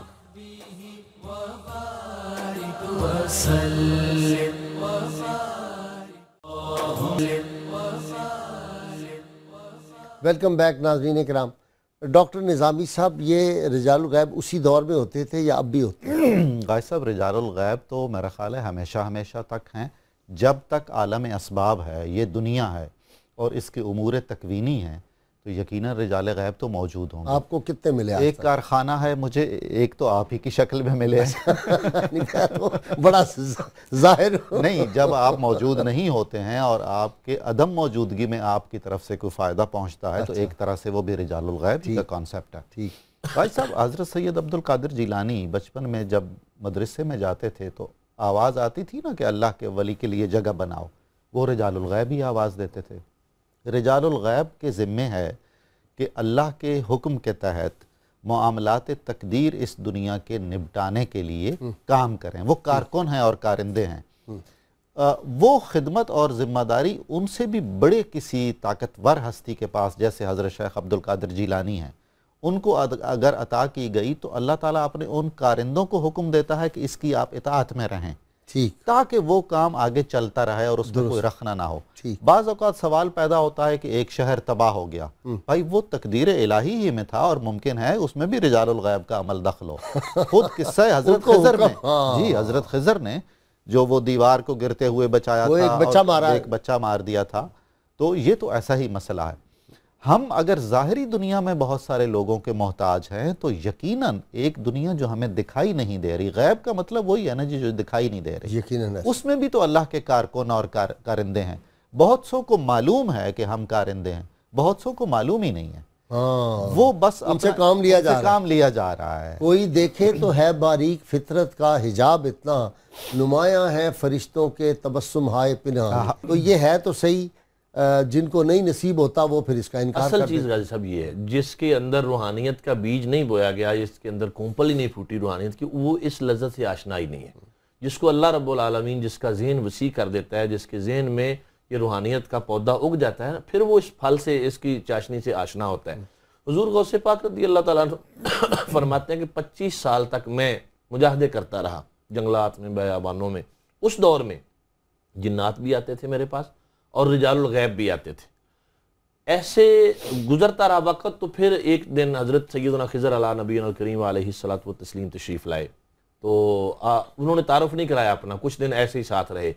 ویلکم بیک ناظرین کرام۔ ڈاکٹر نظامی صاحب، یہ رجال الغیب اسی دور میں ہوتے تھے یا اب بھی ہوتے ہیں؟ غازی صاحب، رجال الغیب تو میرا خیال ہے ہمیشہ تک ہیں، جب تک عالم اسباب ہے، یہ دنیا ہے اور اس کے امور تکوینی ہیں تو یقیناً رجال غیب تو موجود ہوں گے۔ آپ کو کتنے ملے؟ ایک کارخانہ ہے، مجھے ایک تو آپ ہی کی شکل میں ملے بڑا ظاہر نہیں، جب آپ موجود نہیں ہوتے ہیں اور آپ کے عدم موجودگی میں آپ کی طرف سے کوئی فائدہ پہنچتا ہے تو ایک طرح سے وہ بھی رجال الغیب کا کانسیپٹ ہے۔ ٹھیک۔ غازی صاحب، حضرت سید عبد القادر جیلانی بچپن میں جب مدرسے میں جاتے تھے تو آواز آتی تھی نا کہ اللہ کے ولی کے لیے جگہ بناؤ، وہ رجال الغیب ہی آواز دیتے تھے۔ رجال الغیب کے ذمے ہے کہ اللہ کے حکم کے تحت معاملات تقدیر اس دنیا کے نبٹانے کے لیے کام کریں۔ وہ کارکن ہیں اور کارندے ہیں۔ وہ خدمت اور ذمہ داری ان سے بھی بڑے کسی طاقتور ہستی کے پاس، جیسے حضرت شیخ عبد القادر جیلانی ہیں، ان کو اگر عطا کی گئی تو اللہ تعالیٰ اپنے ان کارندوں کو حکم دیتا ہے کہ اس کی آپ اطاعت میں رہیں، تاکہ وہ کام آگے چلتا رہے اور اس میں کوئی رخنہ نہ ہو۔ بعض اوقات سوال پیدا ہوتا ہے کہ ایک شہر تباہ ہو گیا، بھائی وہ تقدیر الہی ہی میں تھا اور ممکن ہے اس میں بھی رجال الغیب کا عمل دخل ہو۔ خود قصہ حضرت خضر نے، جی حضرت خضر نے جو وہ دیوار کو گرتے ہوئے بچایا تھا، ایک بچہ مار دیا تھا، تو یہ تو ایسا ہی مسئلہ ہے۔ ہم اگر ظاہری دنیا میں بہت سارے لوگوں کے محتاج ہیں تو یقیناً ایک دنیا جو ہمیں دکھائی نہیں دے رہی، غیب کا مطلب وہی ہے نا جی، جو دکھائی نہیں دے رہی، یقیناً اس میں بھی تو اللہ کے کارکن اور کارندے ہیں۔ بہت سو کو معلوم ہے کہ ہم کارندے ہیں، بہت سو کو معلوم ہی نہیں ہے، وہ بس ان سے کام لیا جا رہا ہے۔ کوئی دیکھے تو ہے باریک فطرت کا حجاب اتنا، نمایاں ہے فرشتوں کے تبسم ہائے پنہاں۔ تو یہ ہے تو صحیح، جن کو نہیں نصیب ہوتا وہ پھر اس کا انکار کرتے ہیں۔ اصل چیز غازی صاحب یہ ہے، جس کے اندر روحانیت کا بیج نہیں بویا گیا، جس کے اندر کونپل ہی نہیں پھوٹی روحانیت کی، وہ اس لذت سے آشنا ہی نہیں ہے۔ جس کو اللہ رب العالمین جس کا ذہن وسیع کر دیتا ہے، جس کے ذہن میں یہ روحانیت کا پودا اگ جاتا ہے، پھر وہ اس پھل سے، اس کی چاشنی سے آشنا ہوتا ہے۔ حضور غوث پاک رضی اللہ تعالیٰ عنہ فرماتے ہیں کہ 25 سال تک میں مجاہدے کرتا رہا جنگلات میں، بیابانوں میں۔ اس دور میں جنات بھی آتے تھے میرے پاس اور رجال الغیب بھی آتے تھے۔ ایسے گزرتا رہا وقت، تو پھر ایک دن حضرت سیدنا خضر علیہ نبینا الکریم علیہ الصلوۃ والتسلیم تشریف لائے، تو انہوں نے تعارف نہیں کرایا اپنا، کچھ دن ایسے ہی ساتھ رہے۔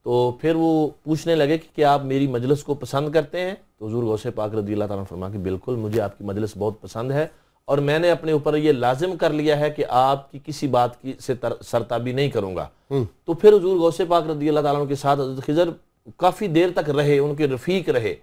تو پھر وہ پوچھنے لگے کہ کیا آپ میری مجلس کو پسند کرتے ہیں؟ تو حضور غوث پاک رضی اللہ تعالیٰ فرما کہ بالکل، مجھے آپ کی مجلس بہت پسند ہے، اور میں نے اپنے اوپر یہ لازم کر لیا ہے کہ آپ کی کسی بات کی سے سرتابی نہیں کروں گا۔ تو پھر حضور غوث پاک رضی اللہ تعالیٰ کے ساتھ حضرت خضر کافی دیر تک رہے، ان کے رفیق رہے،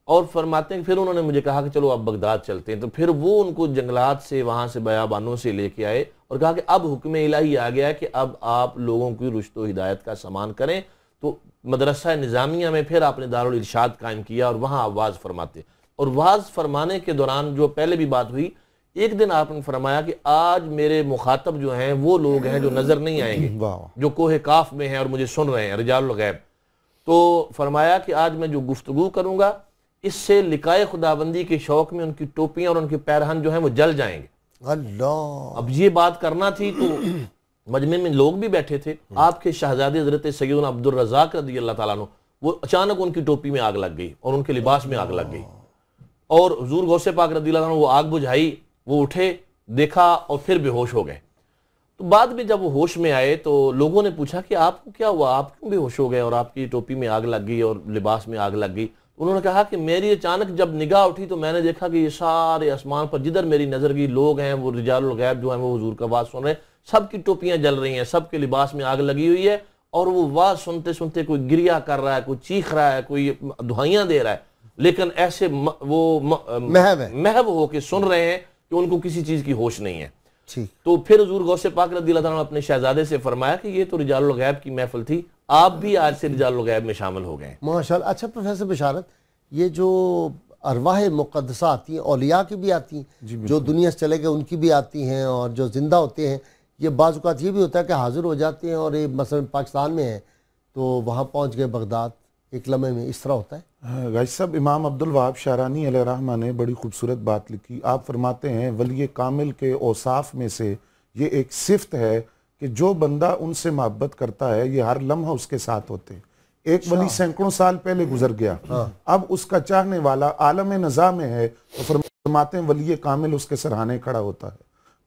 اور فرماتے ہیں کہ پھر انہوں نے مجھے کہا کہ چلو اب بغداد چلتے ہیں۔ تو پھر وہ ان کو جنگلات سے، وہاں سے بیابانوں سے لے کے آئے اور کہا کہ اب حکم الہی آ گیا ہے کہ اب آپ لوگوں کی رشد و ہدایت کا سامان کریں۔ تو مدرسہ نظامیہ میں پھر آپ نے دارالارشاد قائم کیا اور وہاں آپ واعظ فرماتے، اور واعظ فرمانے کے دوران جو پہلے بھی بات ہوئی، ایک دن آپ نے فرمایا کہ آج میرے مخاطب جو ہیں وہ لوگ ہیں جو نظر نہیں آئیں گے، جو کوہ کاف میں ہیں اور مجھے سن رہے ہیں، رجال الغیب۔ تو فرمایا کہ آج میں جو گفتگو کروں گا، اس سے لقائے خداوندی کے شوق میں ان کی ٹوپیاں اور ان کے پیرہن جو ہیں وہ جل جائیں گے۔ اللہ، اب یہ بات کرنا تھی تو مجمع میں لوگ بھی بیٹھے تھے۔ آپ کے شہزادے حضرت سیدنا عبد الرزاق رضی اللہ تعالیٰ عنہ، وہ اچانک ان کی ٹوپی میں آگ لگ گئی اور ان کے لباس میں آگ لگ گئی، اور حضور غوث پاک رضی اللہ عنہ وہ آگ بجھائی، وہ اٹھے، دیکھا اور پھر بے ہوش ہو گئے۔ تو بعد میں جب وہ ہوش میں آئے تو لوگوں نے پوچھا کہ آپ کو کیا ہوا، آپ کیوں بے ہوش ہو گئے اور آپ کی ٹوپی میں آگ لگ گئی اور لباس میں آگ لگ گئی؟ انہوں نے کہا کہ میری اچانک جب نگاہ اٹھی تو میں نے دیکھا کہ یہ سارے آسمان پر جدھر میری نظر گئی لوگ ہیں، وہ رجال الغیب جو ہیں وہ حضور کا واعظ سن رہے ہیں، سب کی ٹوپیاں جل رہی ہیں، سب کے لباس میں آگ لگی ہوئی ہے، اور وہ واعظ سنتے سنتے کوئی گریہ کر رہا ہے، کوئی چیخ رہا ہے، کوئی دعائیاں دے رہا ہے، لیکن ایسے وہ محو ہو کے سن رہے ہیں کہ ان کو کسی چیز کی ہوش نہیں ہے۔ تو پھر حضور غوث پاک رضی اللہ تعالیٰ نے اپنے شہزادے سے فرمایا کہ یہ تو رجال الغیب کی محفل تھی، آپ بھی آج سے رجال الغیب میں شامل ہو گئے۔ ماشاءاللہ۔ اچھا پروفیسر بشارت، یہ جو ارواح مقدسہ آتی ہیں، اولیاء کی بھی آتی ہیں، جو دنیا سے چلے گئے ان کی بھی آتی ہیں، اور جو زندہ ہوتے ہیں، یہ بعض اوقات یہ بھی ہوتا ہے کہ حاضر ہو جاتے ہیں اور یہ مثلا پاکستان میں ہیں تو وہاں پہنچ گئے بغداد، ایک لمحے میں، اس طرح ہوتا ہے؟ غازی صاحب، امام عبدالوہاب شعرانی علیہ رحمہ نے بڑی خوبصورت بات لکھی. آپ فرماتے ہیں ولی کامل کے اوصاف میں سے یہ ایک صفت ہے کہ جو بندہ ان سے محبت کرتا ہے یہ ہر لمحہ اس کے ساتھ ہوتے ہیں. ایک ولی سینکڑوں سال پہلے گزر گیا، اب اس کا چاہنے والا عالم نزاع میں ہے تو فرماتے ہیں ولی کامل اس کے سرہانے کھڑا ہوتا ہے.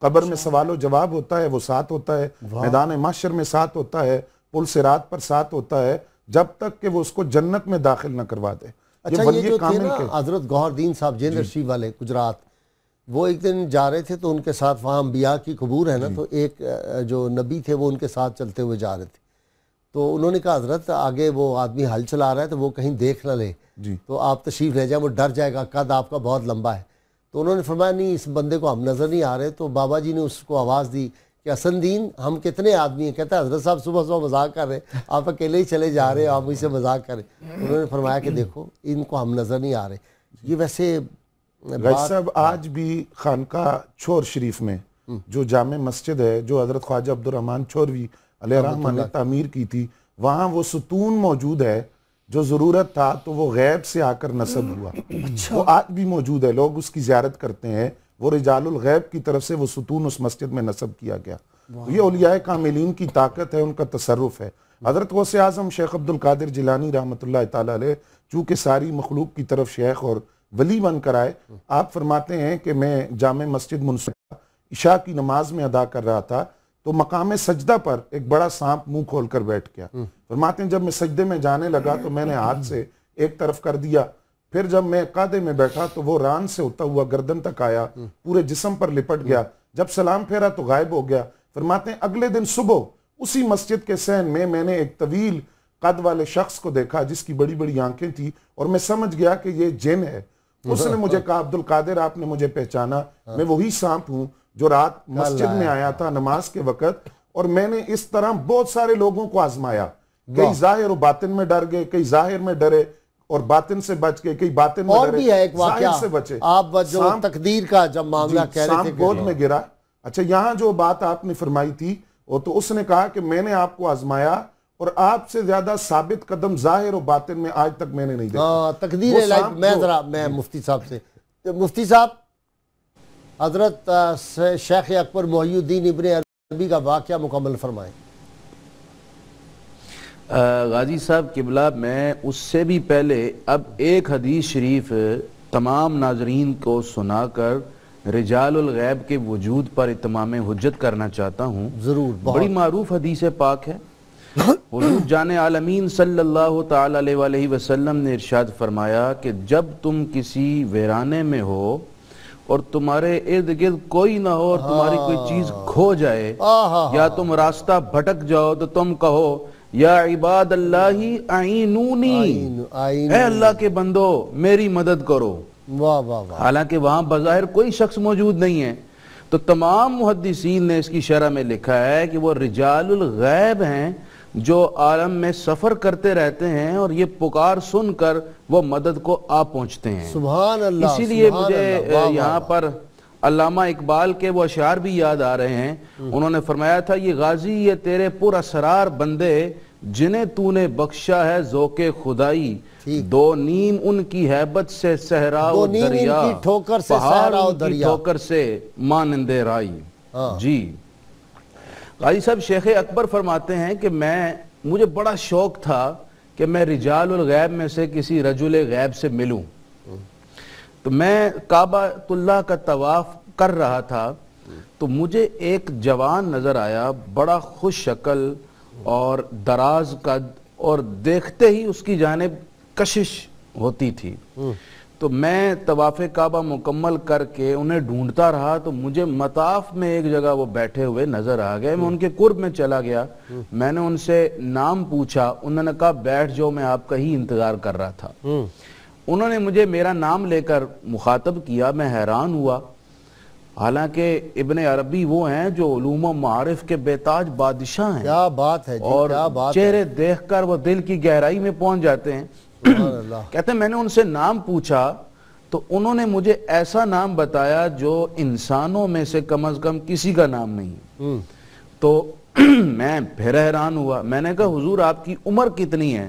قبر میں سوال و جواب ہوتا ہے، وہ ساتھ ہوتا ہے. میدان محشر میں ساتھ ہوتا ہے. پل صراط پر ساتھ ہوتا ہے، جب تک کہ وہ اس کو جنت میں داخل نہ کروا دے. اچھا، یہ جو تھے نا حضرت گوہر الدین صاحب جیندر شریف والے گجرات، وہ ایک دن جا رہے تھے تو ان کے ساتھ وہاں انبیاء کی قبور ہے نا، تو ایک جو نبی تھے وہ ان کے ساتھ چلتے ہوئے جا رہے تھے. تو انہوں نے کہا حضرت آگے وہ آدمی ہل چلا رہا ہے تو وہ کہیں دیکھ نہ لے، تو آپ تشریف لے جائیں، وہ ڈر جائے گا، قد آپ کا بہت لمبا ہے. تو انہوں نے فرمایا نہیں، اس بندے کو ہم نظر نہیں آ رہے. تو بابا جی نے اس کو آواز دی کہ حسن دین ہم کتنے آدمی ہیں؟ کہتا ہے حضرت صاحب صبح مذاق کر رہے ہیں، آپ اکیلے ہی چلے جا رہے ہیں، آپ مجھ سے مذاق کر رہے ہیں. انہوں نے فرمایا کہ دیکھو ان کو ہم نظر نہیں آ رہے. یہ ویسے غازی صاحب آج بھی خانقاہ چھور شریف میں جو جامع مسجد ہے جو حضرت خواجہ عبدالرحمن چھوروی علیہ رحمہ نے تعمیر کی تھی، وہاں وہ ستون موجود ہے جو ضرورت تھا تو وہ غیب سے آ کر نصب ہوا. وہ آج بھی موجود ہے، لوگ اس کی زیارت کرتے ہیں. وہ رجال الغیب کی طرف سے وہ ستون اس مسجد میں نصب کیا گیا. یہ اولیاء کاملین کی طاقت ہے، ان کا تصرف ہے. حضرت غوث اعظم شیخ عبد القادر جیلانی رحمۃ اللہ تعالی علیہ چونکہ ساری مخلوق کی طرف شیخ اور ولی بن کر آئے، آپ فرماتے ہیں کہ میں جامع مسجد منصورہ عشاء کی نماز میں ادا کر رہا تھا تو مقام سجدہ پر ایک بڑا سانپ منہ کھول کر بیٹھ گیا. فرماتے ہیں جب میں سجدے میں جانے لگا تو میں نے ہاتھ سے ایک طرف کر دیا، پھر جب میں قعدے میں بیٹھا تو وہ ران سے ہوتا ہوا گردن تک آیا، پورے جسم پر لپٹ گیا. جب سلام پھیرا تو غائب ہو گیا. فرماتے ہیں اگلے دن صبح اسی مسجد کے صحن میں نے ایک طویل قد والے شخص کو دیکھا جس کی بڑی بڑی آنکھیں تھی، اور میں سمجھ گیا کہ یہ جن ہے. اس نے مجھے کہا عبدالقادر آپ نے مجھے پہچانا، میں وہی سانپ ہوں جو رات مسجد میں آیا تھا نماز کے وقت. اور میں نے اس طرح بہت سارے لوگوں کو آزمایا، کئی ظاہر و باطن میں ڈر گئے، کئی ظاہر میں ڈرے اور باطن سے بچ گئے، کئی باطن میں اور ڈرے، بھی ہے ایک واقعہ ظاہر سے بچے. آپ جو تقدیر کا جب معاملہ کہہ رہے تھے سانپ گود میں گرا. اچھا، یہاں جو بات آپ نے فرمائی تھی وہ تو اس نے کہا کہ میں نے آپ کو آزمایا اور آپ سے زیادہ ثابت قدم ظاہر و باطن میں آج تک میں نے نہیں دیکھا. تقدیر الہی. میں مفتی صاحب سے، مفتی صاحب حضرت شیخ اکبر محی الدین ابن عربی کا واقعہ مکمل فرمائیں. غازی صاحب قبلہ، میں اس سے بھی پہلے اب ایک حدیث شریف تمام ناظرین کو سنا کر رجال الغیب کے وجود پر اتمام حجت کرنا چاہتا ہوں. ضرور. بڑی معروف حدیث پاک ہے. حضور جان عالمین صلی اللہ تعالی علیہ وآلہ وسلم نے ارشاد فرمایا کہ جب تم کسی ویرانے میں ہو اور تمہارے ارد گرد کوئی نہ ہو اور تمہاری کوئی چیز کھو جائے یا تم راستہ بھٹک جاؤ تو تم کہو یا عباد اللہ اعینونی، اے اللہ کے بندو میری مدد کرو. حالانکہ وہاں بظاہر کوئی شخص موجود نہیں ہے. تو تمام محدثین نے اس کی شرح میں لکھا ہے کہ وہ رجال الغیب ہیں جو عالم میں سفر کرتے رہتے ہیں اور یہ پکار سن کر وہ مدد کو آ پہنچتے ہیں. سبحان اللہ. اسی لیے مجھے یہاں پر علامہ اقبال کے وہ اشعار بھی یاد آ رہے ہیں. انہوں نے فرمایا تھا یہ غازی یہ تیرے پر اسرار بندے جنہیں تو نے بخشا ہے ذوق خدائی، دو نیم ان کی ہیبت سے صحرا و دریا، پہاڑ ان کی ٹھوکر سے مانند رائی. جی غازی صاحب شیخ اکبر فرماتے ہیں کہ مجھے بڑا شوق تھا کہ میں رجال الغیب میں سے کسی رجل غیب سے ملوں. تو میں کعبہ اللہ کا طواف کر رہا تھا تو مجھے ایک جوان نظر آیا، بڑا خوش شکل اور دراز قد، اور دیکھتے ہی اس کی جانب کشش ہوتی تھی. تو میں طواف کعبہ مکمل کر کے انہیں ڈھونڈتا رہا تو مجھے مطاف میں ایک جگہ وہ بیٹھے ہوئے نظر آ گئے. میں ان کے قرب میں چلا گیا، میں نے ان سے نام پوچھا، انہوں نے کہا بیٹھ جاؤ میں آپ کا ہی انتظار کر رہا تھا. انہوں نے مجھے میرا نام لے کر مخاطب کیا. میں حیران ہوا، حالانکہ ابن عربی وہ ہیں جو علوم و معارف کے بیتاج بادشاہ ہیں. کیا بات ہے جی، اور چہرے دیکھ کر وہ دل کی گہرائی میں پہنچ جاتے ہیں. کہتے ہیں میں نے ان سے نام پوچھا تو انہوں نے مجھے ایسا نام بتایا جو انسانوں میں سے کم از کم کسی کا نام نہیں. تو میں پھر حیران ہوا. میں نے کہا حضور آپ کی عمر کتنی ہے؟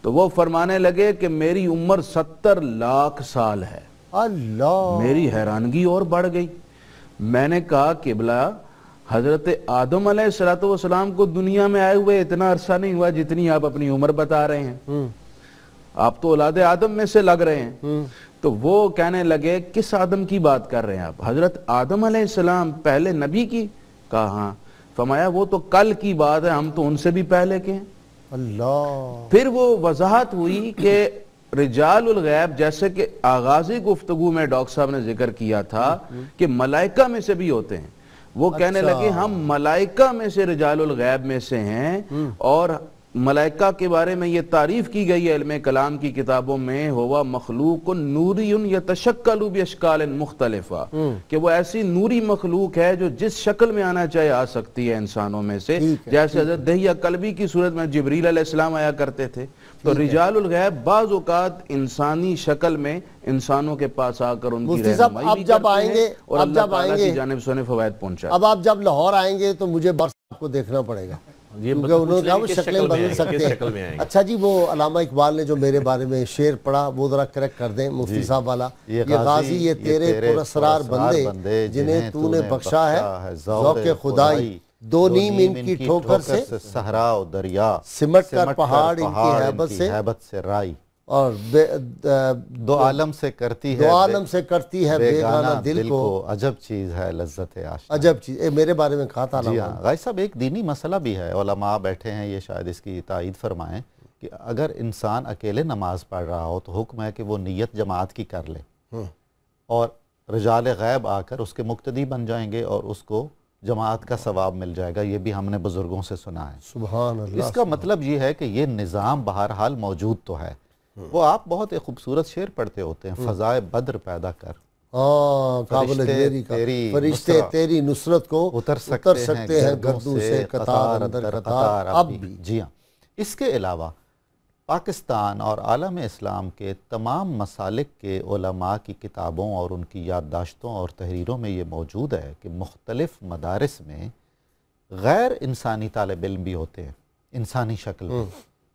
تو وہ فرمانے لگے کہ میری عمر 70 لاکھ سال ہے۔ اللہ، میری حیرانگی اور بڑھ گئی۔ میں نے کہا قبلہ حضرت آدم علیہ السلام کو دنیا میں آئے ہوئے اتنا عرصہ نہیں ہوا جتنی آپ اپنی عمر بتا رہے ہیں، آپ تو اولاد آدم میں سے لگ رہے ہیں۔ تو وہ کہنے لگے کس آدم کی بات کر رہے ہیں آپ؟ حضرت آدم علیہ السلام پہلے نبی کی؟ کہا ہاں۔ فرمایا وہ تو کل کی بات ہے، ہم تو ان سے بھی پہلے کے ہیں۔ اللہ، پھر وہ وضاحت ہوئی کہ رجال الغیب، جیسے کہ آغازی گفتگو میں ڈاکٹر صاحب نے ذکر کیا تھا کہ ملائکہ میں سے بھی ہوتے ہیں، وہ کہنے لگے ہم ملائکہ میں سے رجال الغیب میں سے ہیں، اور ملائکہ کے بارے میں یہ تعریف کی گئی ہے علم کلام کی کتابوں میں، ہوا مخلوق نوری یتشکل باشکال مختلفہ، کہ وہ ایسی نوری مخلوق ہے جو جس شکل میں آنا چاہے آ سکتی ہے انسانوں میں سے، جیسے حضرت دہیہ کلبی کی صورت میں جبریل علیہ السلام آیا کرتے تھے۔ تو رجال الغیب بعض اوقات انسانی شکل میں انسانوں کے پاس آ کر ان کی رہنمائی بھی کرتے ہیں اور اللہ تعالیٰ کی جانب سے انہیں فوائد پہنچا۔ اب آپ جب لاہور آئیں گے تو مجھے آپ کو دیکھنا پڑے گا، کیونکہ انہوں نے کہا وہ شکلیں بدل سکتے ہیں۔ اچھا جی، وہ علامہ اقبال نے جو میرے بارے میں شعر پڑھا وہ ذرا کریکٹ کر دیں مفتی صاحب والا، یہ غازی یہ تیرے پراسرار بندے جنہیں تو نے بخشا ہے ذوق خدائی، دو نیم ان کی ٹھوکر سے صحرا و دریا، سمٹ کر پہاڑ ان کی ہیبت سے رائی، اور دو عالم سے کرتی ہے بیگانہ دل کو عجب چیز ہے لذت آشنا۔ عجب چیز، میرے بارے میں کہا تھا جی ہاں غازی صاحب، ایک دینی مسئلہ بھی ہے، علماء بیٹھے ہیں یہ شاید اس کی تائید فرمائیں کہ اگر انسان اکیلے نماز پڑھ رہا ہو تو حکم ہے کہ وہ نیت جماعت کی کر لے، اور رجال غیب آ کر اس کے مقتدی بن جائیں گے اور اس کو جماعت کا ثواب مل جائے گا۔ یہ بھی ہم نے بزرگوں سے سنا ہے۔ سبحان اللہ۔ اس کا مطلب یہ ہے کہ یہ نظام بہرحال موجود تو ہے۔ وہ آپ بہت ایک خوبصورت شعر پڑھتے ہوتے ہیں، فضائے بدر پیدا کر، قابل اجمیری کا فرشتے تیری نصرت کو اتر سکتے ہیں گردوں سے قطار اندر قطار اب بھی۔ جی ہاں، اس کے علاوہ پاکستان اور عالم اسلام کے تمام مسالک کے علماء کی کتابوں اور ان کی یادداشتوں اور تحریروں میں یہ موجود ہے کہ مختلف مدارس میں غیر انسانی طالب علم بھی ہوتے ہیں، انسانی شکل میں،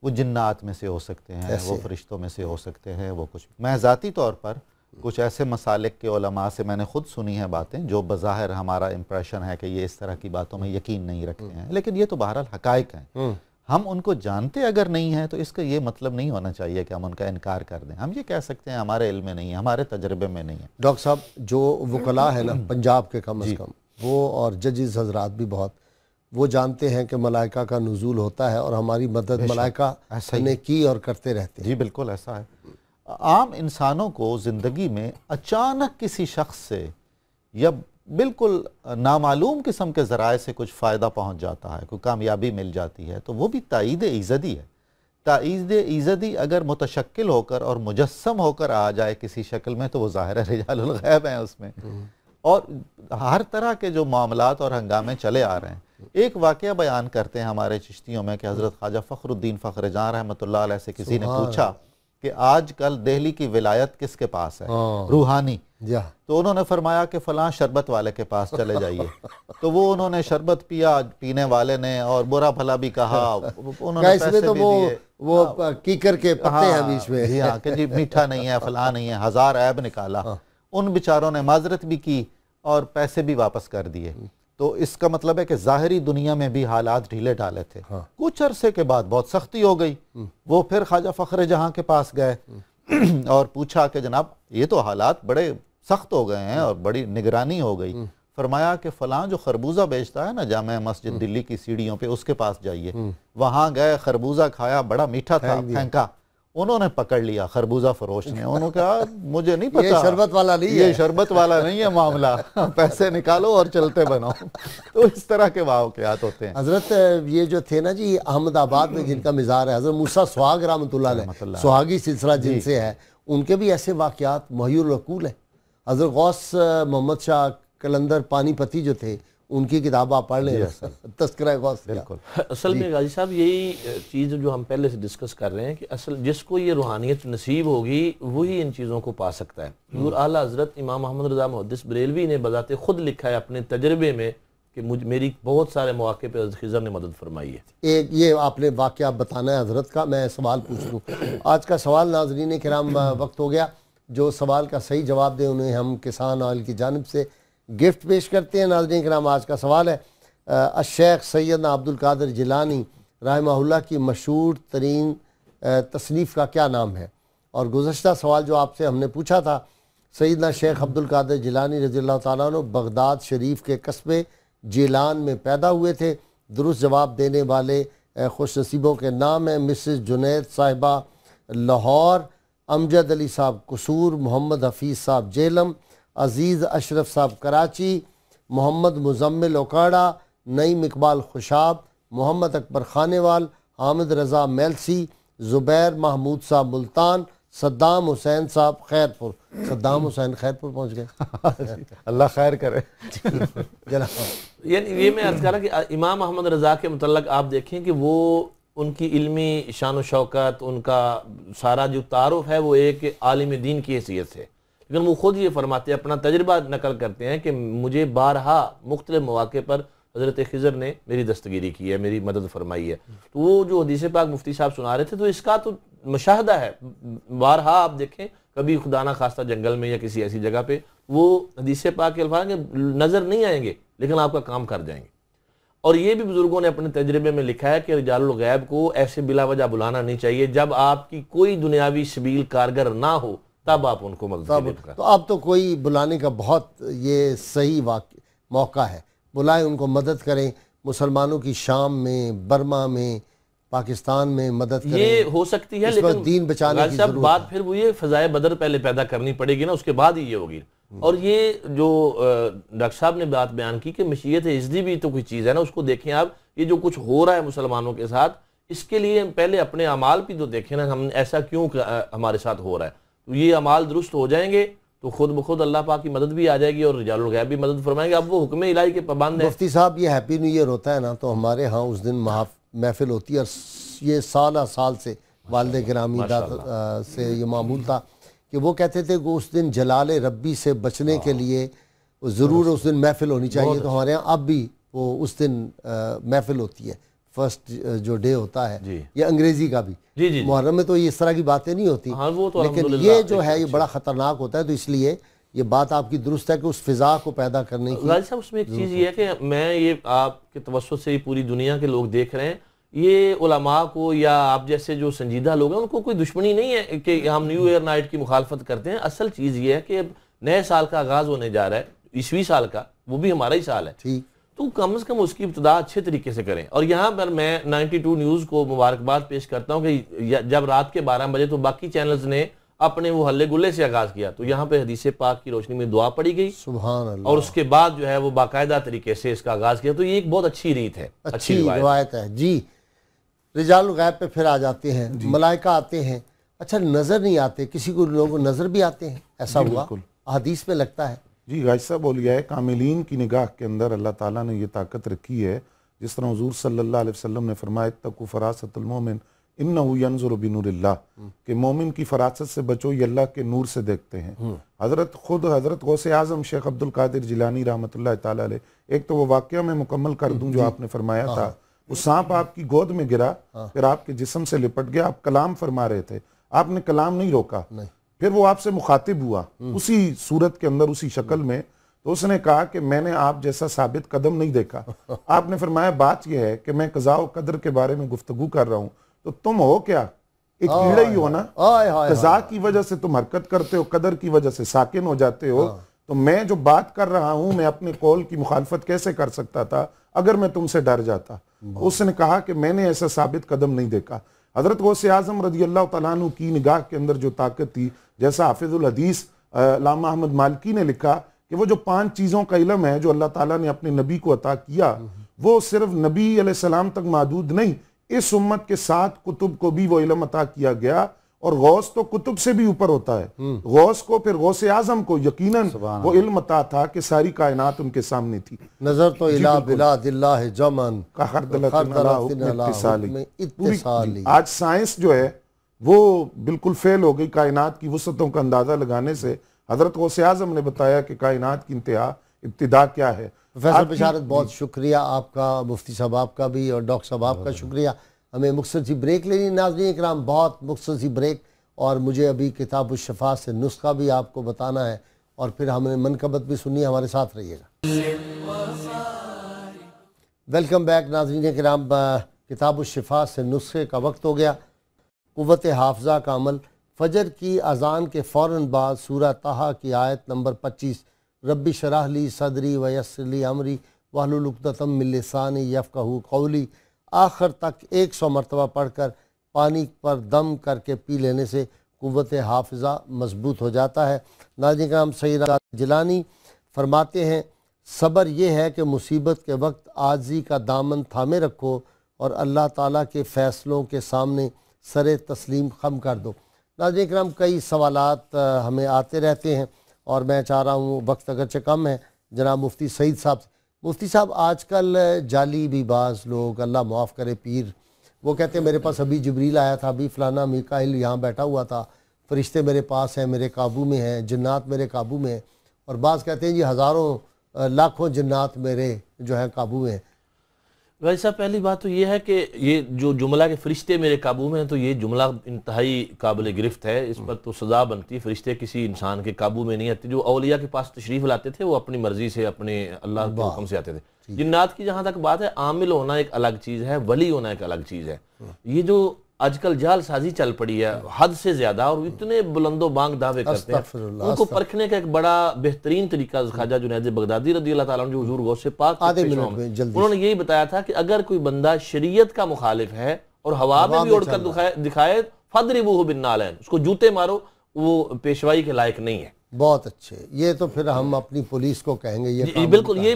وہ جنات میں سے ہو سکتے ہیں، وہ فرشتوں میں سے ہو سکتے ہیں، وہ کچھ۔ میں ذاتی طور پر کچھ ایسے مسالک کے علماء سے میں نے خود سنی ہیں باتیں جو بظاہر ہمارا امپریشن ہے کہ یہ اس طرح کی باتوں میں یقین نہیں رکھتے ہیں، لیکن یہ تو بہرحال حقائق ہیں۔ ہم ان کو جانتے اگر نہیں ہیں تو اس کا یہ مطلب نہیں ہونا چاہیے کہ ہم ان کا انکار کر دیں۔ ہم یہ کہہ سکتے ہیں ہمارے علم میں نہیں ہے، ہمارے تجربے میں نہیں ہے۔ ڈاکٹر صاحب، جو وکلاء ہیں نا پنجاب کے کم از کم، وہ اور ججز حضرات بھی بہت، وہ جانتے ہیں کہ ملائکہ کا نزول ہوتا ہے اور ہماری مدد ملائکہ نے کی اور کرتے رہتے ہیں۔ جی بالکل ایسا ہے۔ عام انسانوں کو زندگی میں اچانک کسی شخص سے یا بالکل نامعلوم قسم کے ذرائع سے کچھ فائدہ پہنچ جاتا ہے، کوئی کامیابی مل جاتی ہے، تو وہ بھی تائید ایزدی ہے۔ تائید ایزدی اگر متشکل ہو کر اور مجسم ہو کر آ جائے کسی شکل میں تو وہ ظاہر ہے رجال الغیب ہیں اس میں، اور ہر طرح کے جو معاملات اور ہنگامے چلے آ رہے ہیں۔ ایک واقعہ بیان کرتے ہیں ہمارے چشتیوں میں کہ حضرت خواجہ فخر الدین فخر جہاں رحمۃ اللہ علیہ سے کسی نے پوچھا کہ آج کل دہلی کی ولایت کس کے پاس ہے، روحانی، تو انہوں نے فرمایا کہ فلاں شربت والے کے پاس چلے جائیے۔ تو وہ انہوں نے شربت پیا، پینے والے نے، اور برا بھلا بھی کہا، انہوں نے پیسے بھی دیے، وہ کیکر کے پتے ہیں بیچ میں، جی ہاں، کہ جی میٹھا نہیں ہے، فلاں نہیں ہے، ہزار عیب نکالا۔ ان بیچاروں نے معذرت بھی کی اور پیسے بھی واپس کر دیے۔ تو اس کا مطلب ہے کہ ظاہری دنیا میں بھی حالات ڈھیلے ڈھالے تھے۔ کچھ عرصے کے بعد بہت سختی ہو گئی، وہ پھر خواجہ فخر جہاں کے پاس گئے اور پوچھا کہ جناب یہ تو حالات بڑے سخت ہو گئے ہیں اور بڑی نگرانی ہو گئی۔ فرمایا کہ فلاں جو خربوزہ بیچتا ہے نا جامع مسجد دلی کی سیڑھیوں پہ، اس کے پاس جائیے۔ وہاں گئے، خربوزہ کھایا، بڑا میٹھا تھا، پھینکا۔ انہوں نے پکڑ لیا خربوزہ فروش نے، انہوں نے کہا مجھے نہیں پتا، یہ شربت والا نہیں ہے، یہ شربت والا نہیں ہے معاملہ، پیسے نکالو اور چلتے بنو۔ تو اس طرح کے واقعات ہوتے ہیں۔ حضرت یہ جو تھے نا جی احمد آباد میں جن کا مزار ہے، حضرت موسیٰ سہاگ رحمۃ اللہ علیہ، سہاگی سلسلہ جن سے ہے، ان کے بھی ایسے واقعات محی العقول ہیں۔ حضرت غوث محمد شاہ قلندر پانی پتی جو تھے، ان کی کتاب آپ پڑھ لیں، تذکرہ غوث۔ بالکل۔ اصل میں غازی صاحب یہی چیز جو ہم پہلے سے ڈسکس کر رہے ہیں کہ اصل جس کو یہ روحانیت نصیب ہوگی وہی ان چیزوں کو پا سکتا ہے۔ حضور اعلیٰ حضرت امام محمد رضا محدث بریلوی نے بذات خود لکھا ہے اپنے تجربے میں کہ میری بہت سارے مواقع پہ حضرت خضر نے مدد فرمائی ہے۔ ایک یہ آپ نے واقعہ بتانا ہے حضرت کا، میں سوال پوچھ لوں۔ آج کا سوال ناظرین کرام وقت ہو گیا، جو سوال کا صحیح جواب دے انہیں ہم کسان آئل کی جانب سے گفٹ پیش کرتے ہیں۔ ناظرین کرام آج کا سوال ہے الشیخ سیدنا عبد القادر جیلانی رحمہ اللہ کی مشہور ترین تصنیف کا کیا نام ہے؟ اور گزشتہ سوال جو آپ سے ہم نے پوچھا تھا، سیدنا شیخ عبد القادر جیلانی رضی اللہ تعالیٰ عنہ بغداد شریف کے قصبے جیلان میں پیدا ہوئے تھے۔ درست جواب دینے والے خوش نصیبوں کے نام ہیں مسز جنید صاحبہ لاہور، امجد علی صاحب قصور، محمد حفیظ صاحب جیلم، عزیز اشرف صاحب کراچی، محمد مزمل اوکاڑا، نعیم اقبال خوشاب، محمد اکبر خانیوال، حامد رضا میلسی، زبیر محمود صاحب ملتان، صدام حسین صاحب خیرپور۔ صدام حسین خیرپور پہنچ گئے، اللہ خیر کرے۔ جناب یعنی یہ میں عرض کر رہا کہ امام احمد رضا کے متعلق آپ دیکھیں کہ وہ ان کی علمی شان و شوکت، ان کا سارا جو تعارف ہے وہ ایک عالم دین کی حیثیت سے، لیکن وہ خود یہ فرماتے ہیں، اپنا تجربہ نقل کرتے ہیں کہ مجھے بارہا مختلف مواقع پر حضرت خضر نے میری دستگیری کی ہے، میری مدد فرمائی ہے۔ تو وہ جو حدیث پاک مفتی صاحب سنا رہے تھے تو اس کا تو مشاہدہ ہے، بارہا آپ دیکھیں، کبھی خدا نہ خواستہ جنگل میں یا کسی ایسی جگہ پہ وہ حدیث پاک کے الفاظ نظر نہیں آئیں گے لیکن آپ کا کام کر جائیں گے۔ اور یہ بھی بزرگوں نے اپنے تجربے میں لکھا ہے کہ رجال الغیب کو ایسے بلا وجہ بلانا نہیں چاہیے، جب آپ کی کوئی دنیاوی سبیل کارگر نہ ہو تب آپ ان کو مدد کریں۔ تو اب تو کوئی بلانے کا بہت یہ صحیح موقع ہے، بلائیں ان کو، مدد کریں، مسلمانوں کی شام میں، برما میں، پاکستان میں مدد کریں۔ یہ ہو سکتی ہے لیکن دین بچانے کی ضرورت بات پھر وہ یہ فضائے بدر پہلے پیدا کرنی پڑے گی نا، اس کے بعد ہی یہ ہوگی۔ اور یہ جو ڈاکٹر صاحب نے بات بیان کی کہ مشیت عزدی بھی تو کوئی چیز ہے نا، اس کو دیکھیں آپ، یہ جو کچھ ہو رہا ہے مسلمانوں کے ساتھ، اس کے لیے پہلے اپنے اعمال بھی تو دیکھیں نا، ہم ایسا کیوں ہمارے ساتھ ہو رہا ہے۔ تو یہ اعمال درست ہو جائیں گے تو خود بخود اللہ پاک کی مدد بھی آ جائے گی اور رجال الغیب بھی مدد فرمائیں گے۔ اب وہ حکم الہی کے پابند ہیں۔ مفتی صاحب یہ ہیپی نیو ایئر ہوتا ہے نا، تو ہمارے ہاں اس دن محفل ہوتی ہے، اور یہ سالہ سال سے والد گرامی سے یہ معمول تھا کہ وہ کہتے تھے کہ اس دن جلال ربی سے بچنے کے لیے ضرور اس دن محفل ہونی چاہیے۔ تو ہمارے ہاں اب بھی وہ اس دن محفل ہوتی ہے، فرسٹ جو ڈے ہوتا ہے، یہ انگریزی کا بھی، محرم میں تو اس طرح کی باتیں نہیں ہوتی، لیکن یہ جو ہے یہ بڑا خطرناک ہوتا ہے۔ تو اس لیے یہ بات آپ کی درست ہے کہ اس فضا کو پیدا کرنے کی۔ غالب صاحب اس میں ایک چیز یہ ہے کہ میں یہ آپ کے توسط سے پوری دنیا کے لوگ دیکھ رہے ہیں، یہ علماء کو یا آپ جیسے جو سنجیدہ لوگ ہیں ان کو کوئی دشمنی نہیں ہے کہ ہم نیو ایئر نائٹ کی مخالفت کرتے ہیں۔ اصل چیز یہ ہے کہ نئے سال کا آغاز ہونے جا رہا ہے، عیسوی سال کا، وہ بھی ہمارا ہی سال ہے، تو کم از کم اس کی ابتدا اچھے طریقے سے کریں۔ اور یہاں پر میں 92 نیوز کو مبارکباد پیش کرتا ہوں کہ جب رات کے 12 بجے تو باقی چینلز نے اپنے وہ ہلے گلے سے آغاز کیا، تو یہاں پہ حدیث پاک کی روشنی میں دعا پڑھی گئی، سبحان اللہ، اور اس کے بعد جو ہے وہ باقاعدہ طریقے سے اس کا آغاز کیا۔ تو یہ ایک بہت اچھی ریت ہے، اچھی روایت ہے۔ جی رجال الغیب پہ پھر آ جاتے ہیں، ملائکہ آتے ہیں، اچھا نظر نہیں آتے، کسی کو لوگ نظر بھی آتے ہیں، ایسا ہوا حدیث میں لگتا ہے؟ جی غازی صاحب اولیاء کاملین کی نگاہ کے اندر اللہ تعالیٰ نے یہ طاقت رکھی ہے، جس طرح حضور صلی اللہ علیہ وسلم نے فرمایا اتقوا فراست المومن انہ ینظر بنور اللہ، کہ مومن کی فراست سے بچو، یہ اللہ کے نور سے دیکھتے ہیں۔ حضرت غوث اعظم شیخ عبد القادر جیلانی رحمۃ اللہ تعالیٰ علیہ، ایک تو وہ واقعہ میں مکمل کر دوں جو آپ نے فرمایا تھا، وہ سانپ آپ کی گود میں گرا، پھر آپ کے جسم سے لپٹ گیا، آپ کلام فرما رہے تھے، آپ نے کلام نہیں روکا، پھر وہ آپ سے مخاطب ہوا اسی صورت کے اندر، اسی شکل میں، تو اس نے کہا کہ میں نے آپ جیسا ثابت قدم نہیں دیکھا۔ آپ نے فرمایا بات یہ ہے کہ میں قضاء و قدر کے بارے میں گفتگو کر رہا ہوں، تو تم ہو کیا؟ ایک کیڑا ہی ہو نا، قضاء کی وجہ سے تم حرکت کرتے ہو، قدر کی وجہ سے ساکن ہو جاتے ہو، تو میں جو بات کر رہا ہوں میں اپنے قول کی مخالفت کیسے کر سکتا تھا اگر میں تم سے ڈر جاتا؟ اس نے کہا کہ میں نے ایسا ثابت قدم نہیں دیکھا۔ حضرت غوث اعظم رضی اللہ تعالیٰ عنہ کی نگاہ کے اندر جو طاقت تھی، جیسا حافظ الحدیث علامہ احمد مالکی نے لکھا کہ وہ جو 5 چیزوں کا علم ہے جو اللہ تعالیٰ نے اپنے نبی کو عطا کیا، وہ صرف نبی علیہ السلام تک محدود نہیں، اس امت کے 7 کتب کو بھی وہ علم عطا کیا گیا، اور غوث تو کتب سے بھی اوپر ہوتا ہے، غوث کو پھر غوث اعظم کو یقیناً وہ علم عطا تھا کہ ساری کائنات ان کے سامنے تھی۔ نظر تو الہ بلاد اللہ جمن اتصالی۔ آج سائنس جو ہے وہ بالکل فیل ہو گئی کائنات کی وسعتوں کا اندازہ لگانے سے۔ حضرت غوث اعظم نے بتایا کہ کائنات کی انتہا ابتدا کیا ہے. پروفیسر بشارت بہت شکریہ آپ کا, مفتی صاحب آپ کا بھی, اور ڈاکٹر صاحب آپ کا شکریہ. ہمیں مختصر سی بریک لینی ناظرین اکرام, بہت مختصر سی بریک, اور مجھے ابھی کتاب الشفا سے نسخہ بھی آپ کو بتانا ہے, اور پھر ہمیں منقبت بھی سنی. ہمارے ساتھ رہیے گا. ویلکم بیک ناظرین اکرام, کتاب الشفا سے نسخے کا وقت ہو گیا. قوت حافظہ کا عمل. فجر کی اذان کے فوراً بعد سورہ طٰہٰ کی آیت نمبر 25 ربی شرح لی صدری ویسر لی امری واحلل عقدۃ من لسانی یفقہوا قولی آخر تک 100 مرتبہ پڑھ کر پانی پر دم کر کے پی لینے سے قوت حافظہ مضبوط ہو جاتا ہے. ناظرین کرام, سید جیلانی فرماتے ہیں صبر یہ ہے کہ مصیبت کے وقت عاجزی کا دامن تھامے رکھو اور اللہ تعالیٰ کے فیصلوں کے سامنے سر تسلیم خم کر دو. ناظرین کرام, کئی سوالات ہمیں آتے رہتے ہیں, اور میں چاہ رہا ہوں, وقت اگرچہ کم ہے, جناب مفتی سعید صاحب. مفتی صاحب, آج کل جعلی بھی بعض لوگ, اللہ معاف کرے, پیر, وہ کہتے ہیں میرے پاس ابھی جبریل آیا تھا, ابھی فلانا میکائیل یہاں بیٹھا ہوا تھا, فرشتے میرے پاس ہیں, میرے قابو میں ہیں, جنات میرے قابو میں ہیں. اور بعض کہتے ہیں جی ہزاروں لاکھوں جنات میرے جو ہیں قابو میں ہیں. ویسا پہلی بات تو یہ ہے کہ یہ جو جملہ کہ فرشتے میرے قابو میں ہیں, تو یہ جملہ انتہائی قابل گرفت ہے. اس پر تو سزا بنتی ہے. فرشتے کسی انسان کے قابو میں نہیں آتے. جو اولیاء کے پاس تشریف لاتے تھے وہ اپنی مرضی سے, اپنے اللہ کے حکم سے آتے تھے. جنات کی جہاں تک بات ہے, عامل ہونا ایک الگ چیز ہے, ولی ہونا ایک الگ چیز ہے. یہ جو آج کل جال سازی چل پڑی ہے حد سے زیادہ, اور اتنے بلند و بانگ دعوے کرتے ہیں, ان کو پرکھنے کا ایک بڑا بہترین طریقہ خواجہ جنید بغدادی رضی اللہ تعالیٰ عنہ جو حضور غوث پاک انہوں نے یہی بتایا تھا کہ اگر کوئی بندہ شریعت کا مخالف ہے اور ہوا میں بھی اڑ کر دکھائے فَضْرِبُوهُ بِالنَّعْلَيْنِ, اس کو جوتے مارو, وہ پیشوائی کے لائق نہیں ہے. بہت اچھے, یہ تو پھر ہم اپنی پولیس کو کہیں گے. یہ بالکل یہ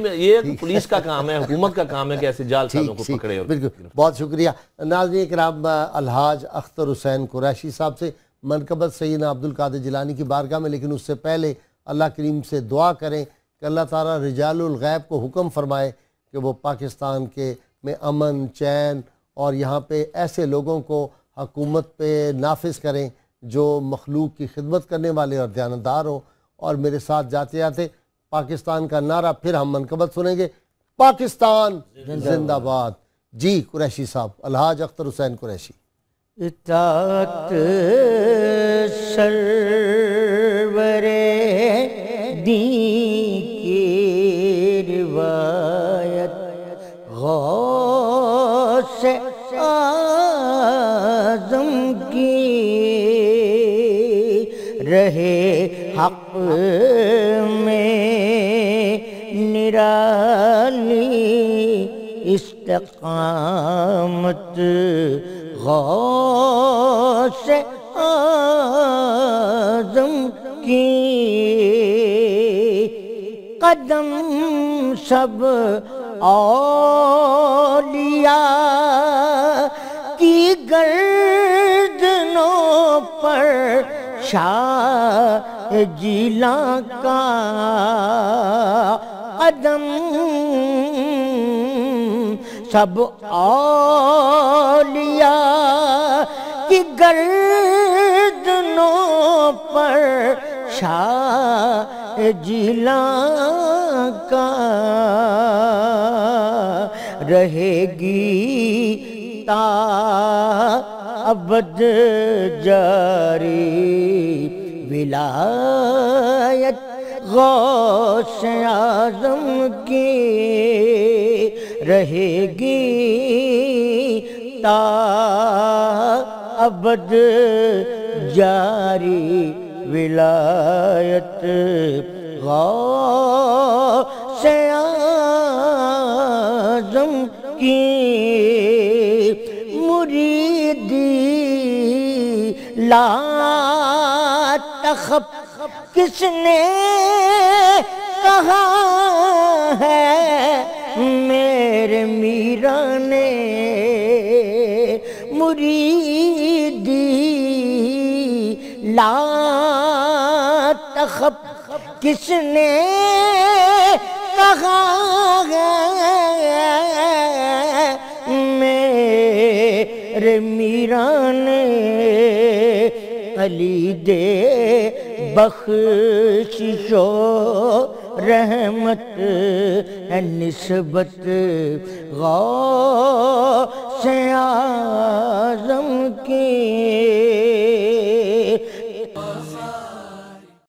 پولیس کا کام ہے, حکومت کا کام ہے کہ ایسے جال سازوں کو پکڑے. بالکل, بہت شکریہ. ناظرین کرام, الحاج اختر حسین قریشی صاحب سے منقبت سیدنا عبدالقادر جیلانی کی بارگاہ میں, لیکن اس سے پہلے اللہ کریم سے دعا کریں کہ اللہ تعالیٰ رجال الغیب کو حکم فرمائے کہ وہ پاکستان کے میں امن, چین, اور یہاں پہ ایسے لوگوں کو حکومت پہ نافذ کریں جو مخلوق کی خدمت کرنے والے اور دیانتدار ہوں. اور میرے ساتھ جاتے جاتے پاکستان کا نعرہ پھر ہم منقبت سنیں گے, پاکستان زندہ باد. جی قریشی صاحب, الحاج اختر حسین قریشی. اطاعت سرور دین کی روایت غوث اعظم کی رہے حق میں نرالی استقامت غوث اعظم کی قدم سب اولیاء کی گردنوں پر شاہ جیلاں کا قدم سب اولیاء کی گردنوں پر شاہ جیلاں کا رہے گی تا ابد جاری ولایت غوث اعظم کی رہے گی تا ابد جاری ولایت غوث اعظم کی مریدی لا تخف کس نے کہا ہے میرے میراں نے مریدی لا تخف کس نے کہا ہے میرے میراں نے علی دے بخشش و رحمت ہے نسبت غوث اعظم کی